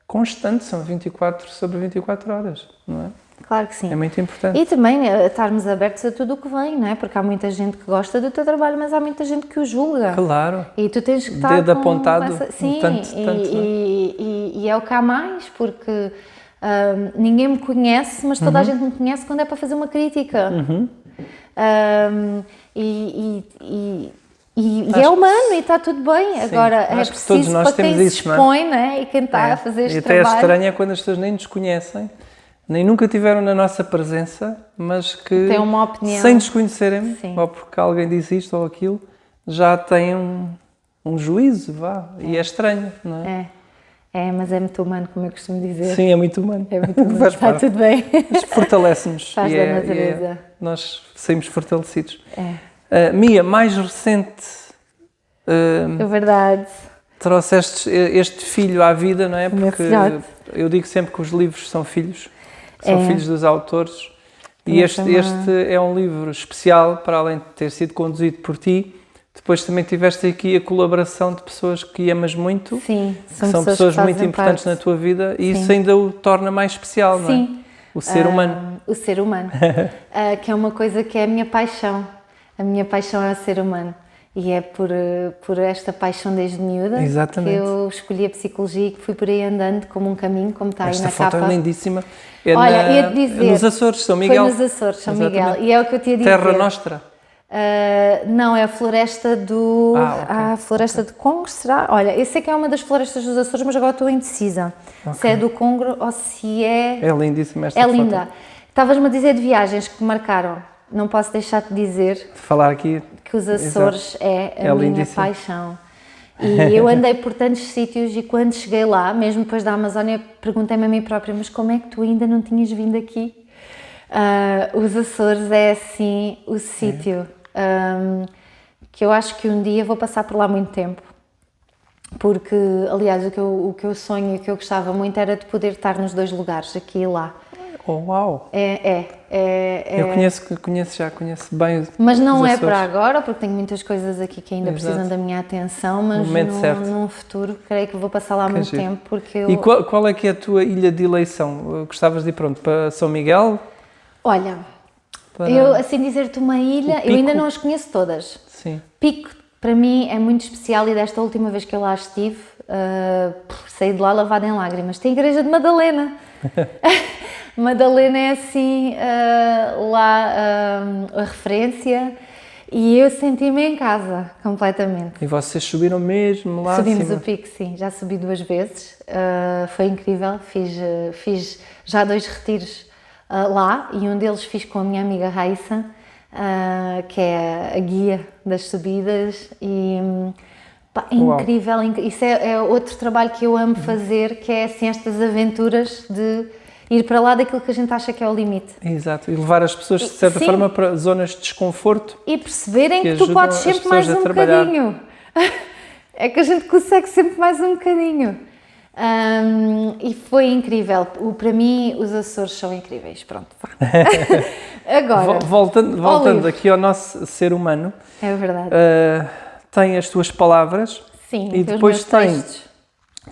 constante, são 24 sobre 24 horas, não é? Claro que sim. É muito importante. E também estarmos abertos a tudo o que vem, não é? Porque há muita gente que gosta do teu trabalho, mas há muita gente que o julga. Claro. E tu tens que estar dedo apontado, sim, tanto, e é o que há mais, porque ninguém me conhece, mas toda a gente me conhece quando é para fazer uma crítica. E é humano e está tudo bem. Sim, agora é preciso para quem se expõe, não é? E quem está a fazer este trabalho. E até é estranho é quando as pessoas nem nos conhecem, nem nunca tiveram na nossa presença, mas que têm uma opinião, sem nos conhecerem, ou porque alguém diz isto ou aquilo, já têm um juízo, e é estranho, não é? Mas é muito humano, como eu costumo dizer. Sim, é muito humano. É muito humano, está tudo bem. Isto fortalece-nos. Faz da natureza. Nós saímos fortalecidos. Mia, mais recente... É verdade. Trouxeste este filho à vida, não é? Porque eu digo sempre que os livros são filhos. São filhos dos autores. E este é um livro especial, para além de ter sido conduzido por ti. Depois também tiveste aqui a colaboração de pessoas que amas muito. Sim, são pessoas muito importantes na tua vida e isso ainda o torna mais especial, não é? O ser humano. O ser humano, que é uma coisa que é a minha paixão. A minha paixão é o ser humano. E é por esta paixão desde miúda Exatamente. que eu escolhi a psicologia e que fui por aí andando como um caminho, como está aí Esta na foto capa. é lindíssima. Olha, ia-te dizer, nos Açores, São Miguel. Foi nos Açores, São Miguel. Exatamente. E é o que eu te ia dizer. Terra Nostra. Não, é a floresta do... ok. A floresta de Congro, será? Olha, eu sei que é uma das florestas dos Açores, mas agora estou indecisa. Se é do Congro ou se é... É lindíssima esta É foto. linda. Estavas-me a dizer de viagens que me marcaram. Não posso deixar de dizer De falar aqui. que os Açores é a minha lindíssimo. paixão. E eu andei por tantos sítios e quando cheguei lá, mesmo depois da Amazónia, perguntei-me a mim própria, mas como é que tu ainda não tinhas vindo aqui? Os Açores é assim o sítio que eu acho que um dia vou passar por lá muito tempo. Porque, aliás, o que eu sonho e o que eu gostava muito era de poder estar nos dois lugares, aqui e lá. Oh, uau! Eu conheço bem. Mas não os é Açores. para agora, porque tenho muitas coisas aqui que ainda Exato. precisam da minha atenção, mas momento certo. num futuro creio que vou passar lá muito giro. tempo, porque eu... E qual é que é a tua ilha de eleição? Gostavas de ir pronto para São Miguel? Olha, Para... eu assim dizer-te uma ilha, O eu ainda Pico? não as conheço todas. Sim. Pico, para mim, é muito especial e desta última vez que eu lá estive, saí de lá lavada em lágrimas. Tem a Igreja de Madalena. Madalena é assim, lá a referência e eu senti-me em casa, completamente. E vocês subiram mesmo lá Subimos acima? o pico, sim, já subi 2 vezes, foi incrível, fiz já 2 retiros lá e um deles fiz com a minha amiga Raissa, que é a guia das subidas e pá, incrível, isso é outro trabalho que eu amo fazer, que é assim estas aventuras de ir para lá daquilo que a gente acha que é o limite. Exato, e levar as pessoas de certa Sim. forma para zonas de desconforto. E perceberem que tu ajudam podes as sempre pessoas mais a um trabalhar. bocadinho. É que a gente consegue sempre mais um bocadinho. E foi incrível. Para mim, os Açores são incríveis. Pronto. Agora, Voltando aqui ao nosso ser humano, é verdade. tem as tuas palavras. Sim, e tem os depois meus textos.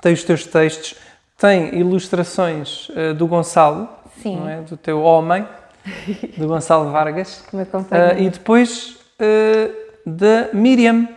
tem os teus textos, tem ilustrações do Gonçalo, Sim. não é? Do teu homem, do Gonçalo Vargas, Que me acompanha. e depois da Miriam.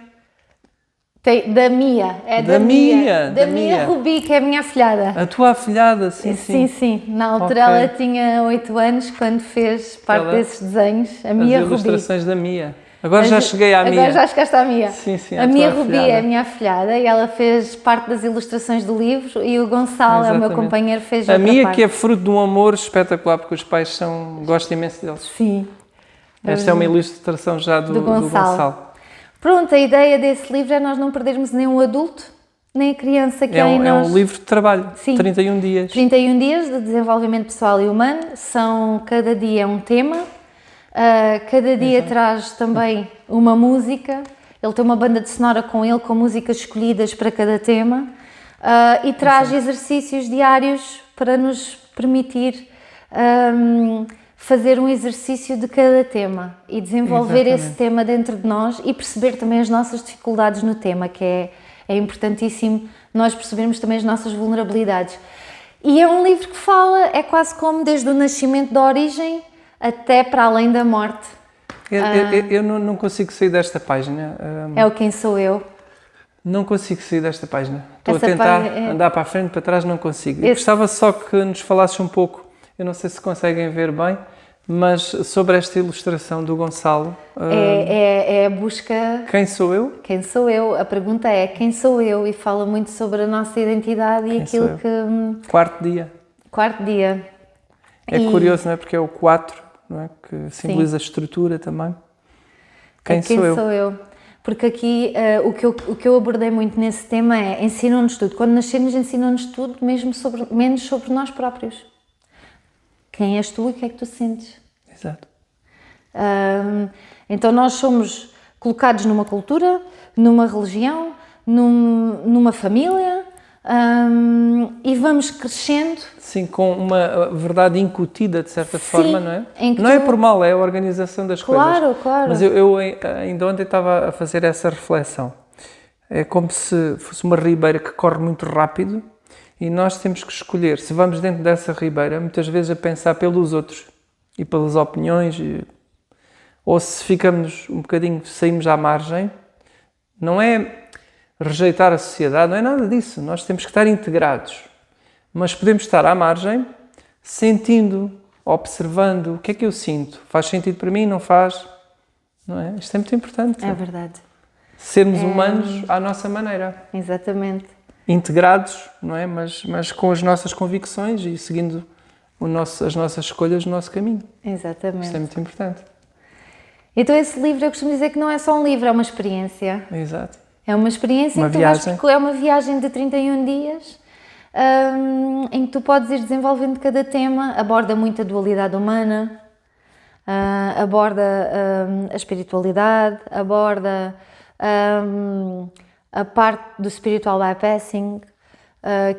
Da Mia. É Da da Mia, Da da Mia Mia. Rubi, que é a minha afilhada. A tua afilhada, sim. Sim. Na altura Ok. ela tinha 8 anos quando fez parte Ela- desses desenhos. A As Mia Rubi. ilustrações da Mia. Agora já cheguei à Mia. Agora já chegaste à Mia. Sim, A Mia tua Rubi afilhada. é a minha afilhada e ela fez parte das ilustrações do livro e o Gonçalo, é o meu Exatamente. companheiro, fez A outra Mia parte. que é fruto de um amor espetacular, porque os pais gosto imenso deles. Sim. Esta é uma ilustração já do Gonçalo. Pronto, a ideia desse livro é nós não perdermos nem o adulto, nem a criança que É há em nós. um livro de trabalho, Sim. 31 dias. 31 dias de desenvolvimento pessoal e humano, cada dia um tema, cada dia traz também uma música, ele tem uma banda de sonora com ele, com músicas escolhidas para cada tema, e traz exercícios diários para nos permitir fazer um exercício de cada tema e desenvolver esse tema dentro de nós e perceber também as nossas dificuldades no tema, que é importantíssimo nós percebermos também as nossas vulnerabilidades. E é um livro que fala, é quase como desde o nascimento da origem até para além da morte. Eu não consigo sair desta página. É o Quem Sou Eu. Não consigo sair desta página. Estou a Essa tentar página é- andar para a frente, para trás, não consigo. E gostava só que nos falasses um pouco, eu não sei se conseguem ver bem, mas sobre esta ilustração do Gonçalo. É a busca... Quem sou eu? Quem sou eu? A pergunta é quem sou eu? E fala muito sobre a nossa identidade e aquilo sou que... Quarto dia. Quarto dia. É curioso, não é? Porque é o 4, não é? Que simboliza a estrutura também. Quem sou eu? Sou eu? Porque aqui o que eu abordei muito nesse tema é ensinam-nos tudo. Quando nascemos ensinam-nos tudo, menos sobre nós próprios. Quem és tu e o que é que tu sentes? Exato. Então nós somos colocados numa cultura, numa religião, numa família e vamos crescendo. Sim, com uma verdade incutida, de certa forma, não é? em que Não é tu- por mal, é a organização das coisas. Claro. Mas eu ainda ontem estava a fazer essa reflexão. É como se fosse uma ribeira que corre muito rápido e nós temos que escolher se vamos dentro dessa ribeira, muitas vezes a pensar pelos outros e pelas opiniões, ou se ficamos um bocadinho, saímos à margem Não é rejeitar a sociedade, não é nada disso. Nós temos que estar integrados. Mas podemos estar à margem, sentindo, observando o que é que eu sinto. Faz sentido para mim? Não faz? Não é? Isto é muito importante. É verdade. Sermos humanos à nossa maneira. Exatamente. Integrados, não é? Mas com as nossas convicções e seguindo as nossas escolhas no nosso caminho. Exatamente. Isto é muito importante. Então esse livro, eu costumo dizer que não é só um livro, é uma experiência. Exato. É uma experiência Uma em que viagem. é uma viagem de 31 dias, em que tu podes ir desenvolvendo cada tema, aborda muito a dualidade humana, aborda a espiritualidade, aborda a parte do spiritual bypassing,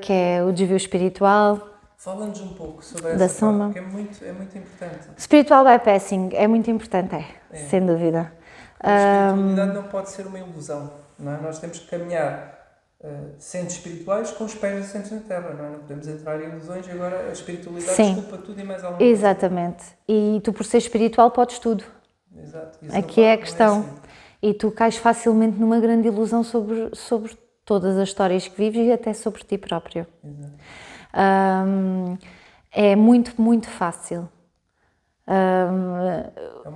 que é o desvio espiritual. Fala-nos um pouco sobre Da essa parte, soma. porque é muito importante. Spiritual bypassing é muito importante, sem dúvida. A espiritualidade não pode ser uma ilusão, não é? Nós temos que caminhar sendo espirituais com os pés assentos na terra, não é? Não podemos entrar em ilusões e agora a espiritualidade Sim. desculpa tudo e mais alguma coisa. Exatamente. E tu, por ser espiritual, podes tudo. Exato. Isso Aqui é a não questão. assim. E tu cais facilmente numa grande ilusão sobre todas as histórias que vives e até sobre ti próprio. Exato. É muito, muito fácil.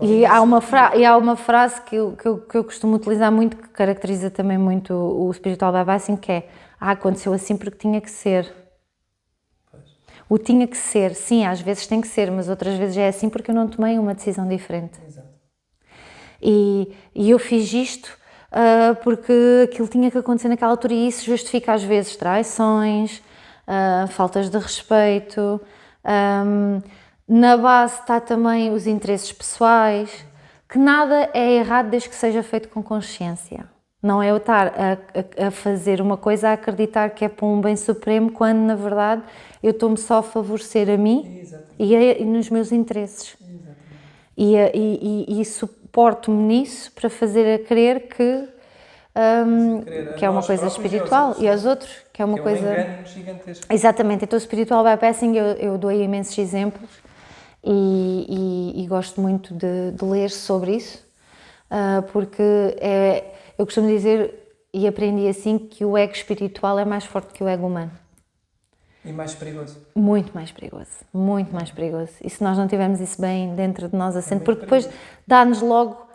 E há uma frase que eu costumo utilizar muito, que caracteriza também muito o spiritual bypassing, que é: aconteceu assim porque tinha que ser. O tinha que ser, sim, às vezes tem que ser, mas outras vezes é assim porque eu não tomei uma decisão diferente. Exato. E eu fiz isto porque aquilo tinha que acontecer naquela altura, e isso justifica às vezes traições, faltas de respeito. Na base está também os interesses pessoais, que nada é errado desde que seja feito com consciência. Não é eu estar a fazer uma coisa, a acreditar que é para um bem supremo, quando na verdade eu estou-me só a favorecer a mim e nos meus interesses. E suporto-me nisso para fazer a crer que é uma coisa espiritual, e aos outros, que é uma coisa... É um engano gigantesco. Exatamente. Então o spiritual bypassing, eu dou imensos exemplos e gosto muito de ler sobre isso, porque eu costumo dizer, e aprendi assim, que o ego espiritual é mais forte que o ego humano. E mais perigoso. Muito mais perigoso, muito mais perigoso. E se nós não tivermos isso bem dentro de nós assente, porque depois dá-nos logo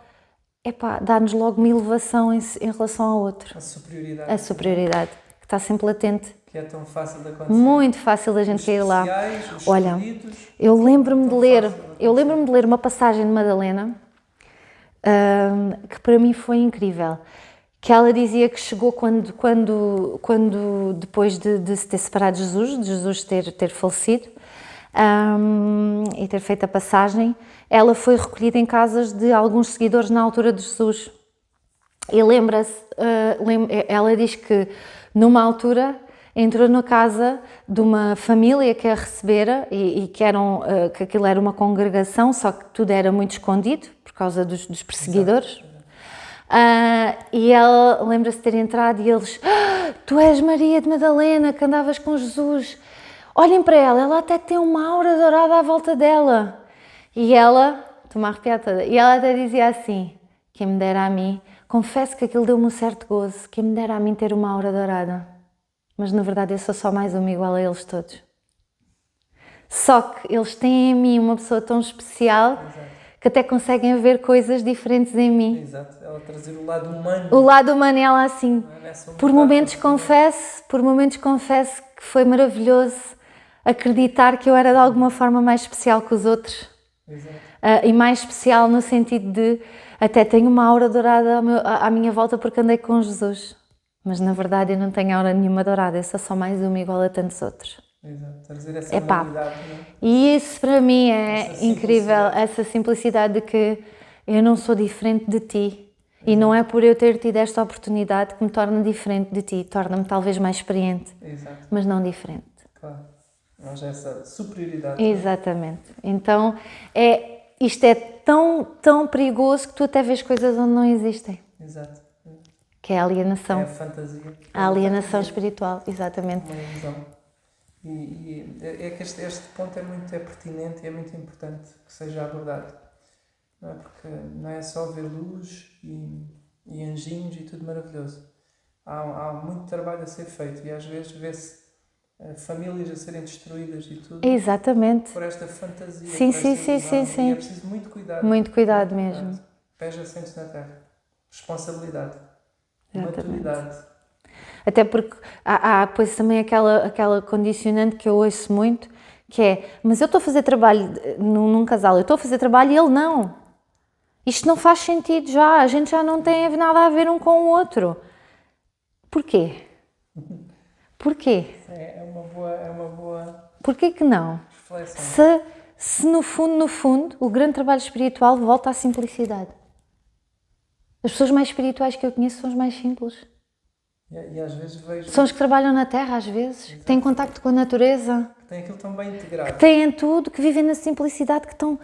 uma elevação em relação ao outro. A superioridade. A superioridade, que está sempre latente. Que é tão fácil de acontecer. Muito fácil da gente cair lá. Os Olha, escolhidos, eu lembro-me tão de ler uma passagem de Madalena, que para mim foi incrível. Que ela dizia que chegou quando depois de se ter separado de Jesus ter falecido, e ter feito a passagem, ela foi recolhida em casas de alguns seguidores na altura de Jesus. E ela diz que numa altura entrou na casa de uma família que a recebera e que aquilo era uma congregação, só que tudo era muito escondido por causa dos perseguidores. E ela lembra-se de ter entrado e eles: tu és Maria de Madalena, que andavas com Jesus. Olhem para ela até tem uma aura dourada à volta dela. E ela, estou-me a arrepiar toda, e ela até dizia assim: quem me dera a mim, confesso que aquilo deu-me um certo gozo, quem me dera a mim ter uma aura dourada. Mas na verdade eu sou só mais uma igual a eles todos. Só que eles têm em mim uma pessoa tão especial. Exato. Que até conseguem ver coisas diferentes em mim. Exato, ela trazer o lado humano. O lado humano, ela assim, por momentos confesso que foi maravilhoso acreditar que eu era de alguma forma mais especial que os outros. Exato. E mais especial no sentido de, até tenho uma aura dourada à minha volta porque andei com Jesus. Mas na verdade eu não tenho aura nenhuma dourada, eu sou só mais uma igual a tantos outros. Exato, trazer essa humanidade. E isso para mim é incrível, essa simplicidade de que eu não sou diferente de ti. Exato. E não é por eu ter tido esta oportunidade que me torna diferente de ti, torna-me talvez mais experiente. Exato. Mas não diferente. Claro, mas essa superioridade. Exatamente. Então isto é tão perigoso que tu até vês coisas onde não existem. Exato. Que é a alienação. É a fantasia. A alienação espiritual, exatamente. Uma ilusão. E é que este ponto é pertinente e é muito importante que seja abordado. Não é? Porque não é só ver luz e anjinhos e tudo maravilhoso. Há muito trabalho a ser feito e às vezes vê-se famílias a serem destruídas e tudo Exatamente. por esta fantasia, Sim, por sim, esta sim, ilusão. sim, sim. E é preciso muito cuidado. Muito cuidado mesmo. Pés assentes na terra. Responsabilidade. Exatamente. Maturidade. Até porque há depois também aquela condicionante que eu ouço muito, que é, mas eu estou a fazer trabalho num casal, eu estou a fazer trabalho e ele não. Isto não faz sentido já, a gente já não tem nada a ver um com o outro. Porquê? Porquê? É uma boa Porquê que não? reflexão. Se no fundo, o grande trabalho espiritual volta à simplicidade. As pessoas mais espirituais que eu conheço são as mais simples. E às vezes vejo São as que trabalham na terra, às vezes, que têm contacto com a natureza, que tem aquilo tão bem integrado. que têm tudo, que vivem na simplicidade, que estão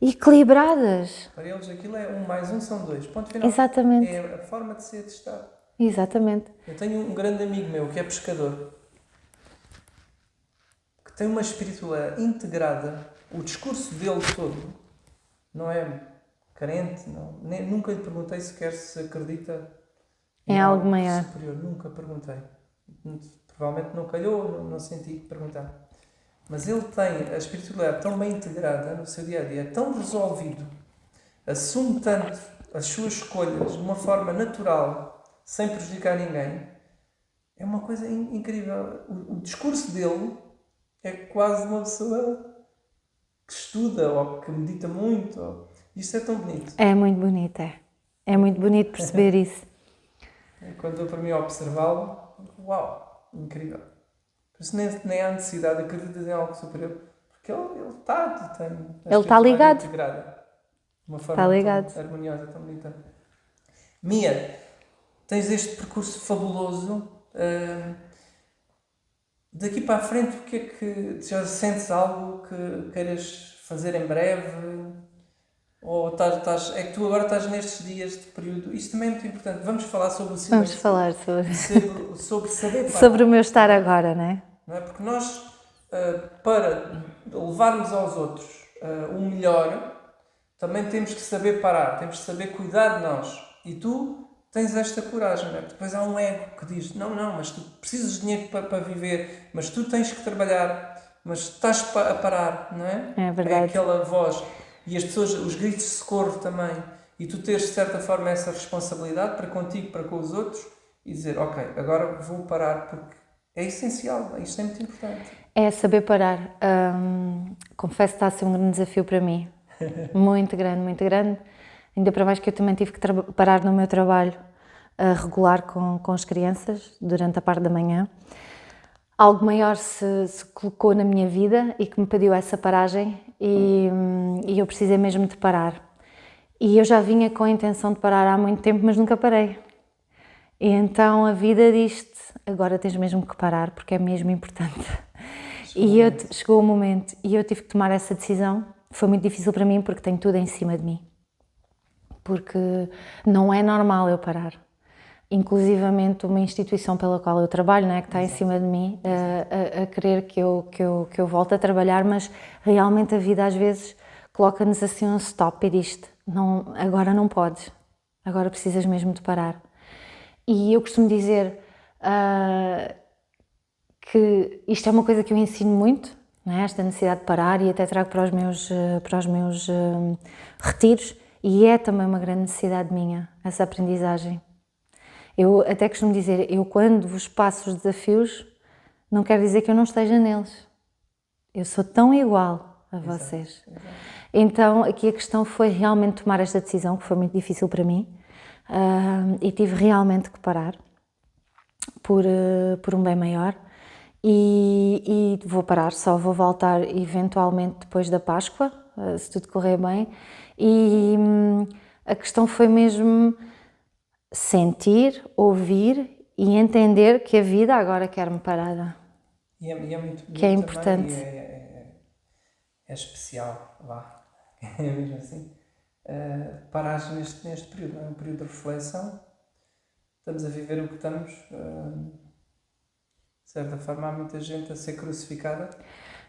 equilibradas. Para eles aquilo é 1 mais 1 são 2. Ponto final. Exatamente. É a forma de ser, de estar. Exatamente. Eu tenho um grande amigo meu que é pescador, que tem uma espiritualidade integrada. O discurso dele todo não é carente, não. Nunca lhe perguntei sequer se acredita Em algo maior. superior. Nunca perguntei. Provavelmente não calhou, não senti perguntar. Mas ele tem a espiritualidade tão bem integrada no seu dia a dia, tão resolvido, assume tanto as suas escolhas de uma forma natural, sem prejudicar ninguém. É uma coisa incrível. O discurso dele é quase uma pessoa que estuda ou que medita muito. Isto é tão bonito. É muito bonito, é. É muito bonito perceber isso. Quando eu para mim observá-lo, uau, incrível. Por isso nem há necessidade de acreditar em algo superior, porque ele Está ligado. integrada de uma Está forma ligado. tão harmoniosa, tão bonita. Mia, tens este percurso fabuloso. Daqui para a frente, o que é que já sentes algo que queiras fazer em breve? Ou é que tu agora estás nestes dias de período. Isto também é muito importante. Vamos falar sobre o silêncio. Vamos falar sobre saber parar. sobre o meu estar agora, não é? Não é? Porque nós, para levarmos aos outros o melhor, também temos que saber parar, temos que saber cuidar de nós. E tu tens esta coragem, não é? Porque depois há um ego que diz, não, mas tu precisas de dinheiro para viver, mas tu tens que trabalhar, mas estás a parar, não é? É verdade. É aquela voz. E as pessoas, os gritos de socorro também. E tu teres, de certa forma, essa responsabilidade para contigo, para com os outros, e dizer, ok, agora vou parar, porque é essencial, isto é muito importante. É saber parar. Confesso que está a ser um grande desafio para mim. Muito grande, muito grande. Ainda para mais que eu também tive que parar no meu trabalho regular com as crianças durante a parte da manhã. Algo maior se colocou na minha vida e que me pediu essa paragem e eu precisei mesmo de parar. E eu já vinha com a intenção de parar há muito tempo, mas nunca parei. E então a vida diz-te, agora tens mesmo que parar, porque é mesmo importante. Chegou o momento e eu tive que tomar essa decisão. Foi muito difícil para mim porque tenho tudo em cima de mim. Porque não é normal eu parar. Inclusivamente uma instituição pela qual eu trabalho, não é, que está em cima de mim, a querer que eu volte a trabalhar, mas realmente a vida às vezes coloca-nos assim um stop e diz-te, não, agora não podes, agora precisas mesmo de parar. E eu costumo dizer que isto é uma coisa que eu ensino muito, não é? Esta necessidade de parar, e até trago para os meus retiros, e é também uma grande necessidade minha, essa aprendizagem. Eu até costumo dizer, eu quando vos passo os desafios, não quer dizer que eu não esteja neles. Eu sou tão igual a vocês. Exato. Então, aqui a questão foi realmente tomar esta decisão, que foi muito difícil para mim, e tive realmente que parar, por um bem maior, e vou parar, só vou voltar eventualmente depois da Páscoa, se tudo correr bem, e a questão foi mesmo sentir, ouvir e entender que a vida agora quer-me parada. E é muito que é importante. É especial, vá. É mesmo assim. Parares neste período, é um período de reflexão. Estamos a viver o que estamos. De certa forma, há muita gente a ser crucificada.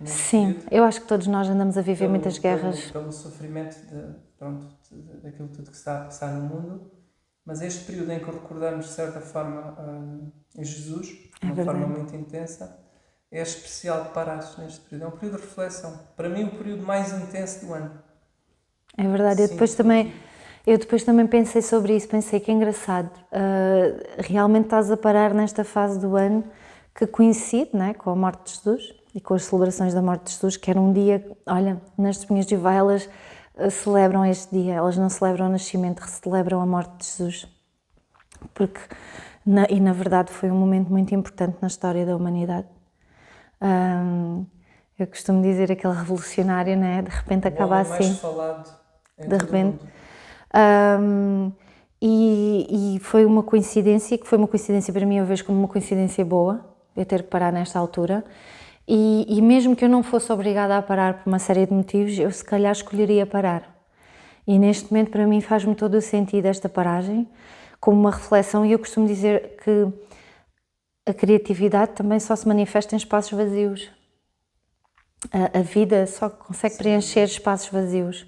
Sim, período, eu acho que todos nós andamos a viver muitas guerras. Pelo sofrimento daquilo tudo que está a passar no mundo. mas este período em que recordamos, de certa forma, em Jesus, de É uma verdade. forma muito intensa, é especial de parares neste período. É um período de reflexão. Para mim, o período mais intenso do ano. É verdade, eu depois também pensei sobre isso, pensei que é engraçado, realmente estás a parar nesta fase do ano que coincide, né, com a morte de Jesus e com as celebrações da morte de Jesus, que era um dia, olha, nas testemunhas de Jeová elas celebram este dia, elas não celebram o nascimento, celebram a morte de Jesus, porque, na verdade foi um momento muito importante na história da humanidade. Eu costumo dizer aquele revolucionário, né, de repente acaba O homem mais assim. falado em De todo o repente. mundo. E foi uma coincidência, que foi uma coincidência para mim, eu vejo como uma coincidência boa, eu ter que parar nesta altura. E mesmo que eu não fosse obrigada a parar por uma série de motivos, eu se calhar escolheria parar. E neste momento para mim faz-me todo o sentido esta paragem, como uma reflexão, e eu costumo dizer que a criatividade também só se manifesta em espaços vazios. A vida só consegue preencher espaços vazios.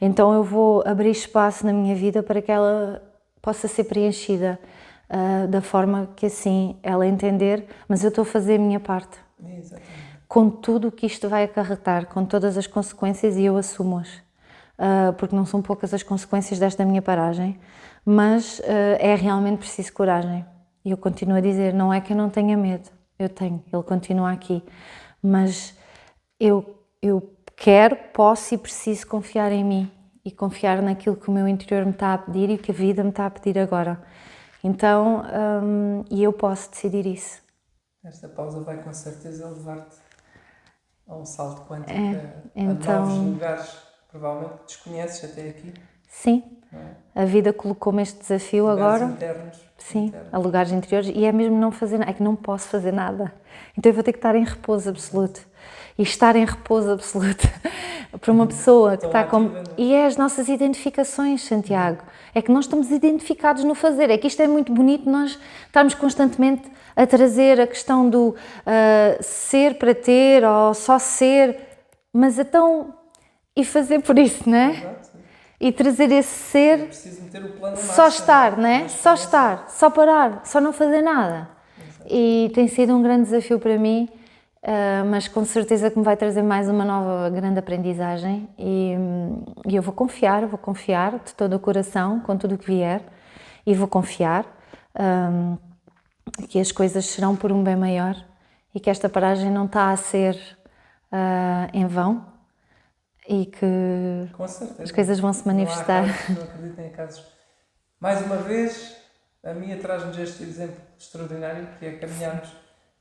Então eu vou abrir espaço na minha vida para que ela possa ser preenchida da forma que assim ela entender, mas eu estou a fazer a minha parte. Exatamente. Com tudo o que isto vai acarretar, com todas as consequências, e eu assumo-as. Porque não são poucas as consequências desta minha paragem, mas é realmente preciso coragem. E eu continuo a dizer, não é que eu não tenha medo, eu tenho, ele continua aqui, mas eu quero, posso e preciso confiar em mim e confiar naquilo que o meu interior me está a pedir e que a vida me está a pedir agora. Então, e eu posso decidir isso. Esta pausa vai com certeza levar-te a um salto quântico, então, a novos lugares, provavelmente que desconheces até aqui. Sim, Não é? a vida colocou-me este desafio Lugares agora. internos. Sim, a lugares interiores, e é mesmo não fazer nada, é que não posso fazer nada. Então eu vou ter que estar em repouso absoluto. E estar em repouso absoluto para uma pessoa que está com... E é as nossas identificações, Santiago. É que nós estamos identificados no fazer. É que isto é muito bonito, nós estarmos constantemente a trazer a questão do ser para ter, ou só ser, mas então... E fazer por isso, não é? Exato. E trazer esse ser... É preciso meter o plano em marcha, Só estar, né? Só estar, só parar, só não fazer nada. Exato. E tem sido um grande desafio para mim, mas com certeza que me vai trazer mais uma nova grande aprendizagem e eu vou confiar de todo o coração, com tudo o que vier, e vou confiar que as coisas serão por um bem maior e que esta paragem não está a ser em vão e que as coisas vão se manifestar. Não acreditem em casos. Mais uma vez, a Mia traz-nos este exemplo extraordinário, que é caminharmos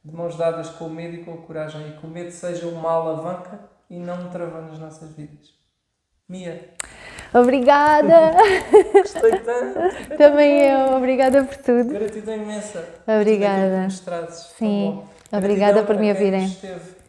de mãos dadas com o medo e com a coragem, e que o medo seja uma alavanca e não um travão nas nossas vidas. Mia. Obrigada! Gostei tanto! Também eu, obrigada por tudo. Gratidão imensa. Obrigada. Por tudo aquilo que nos trazes. Sim, Tão bom. obrigada Gratidão por me a quem ouvirem. esteve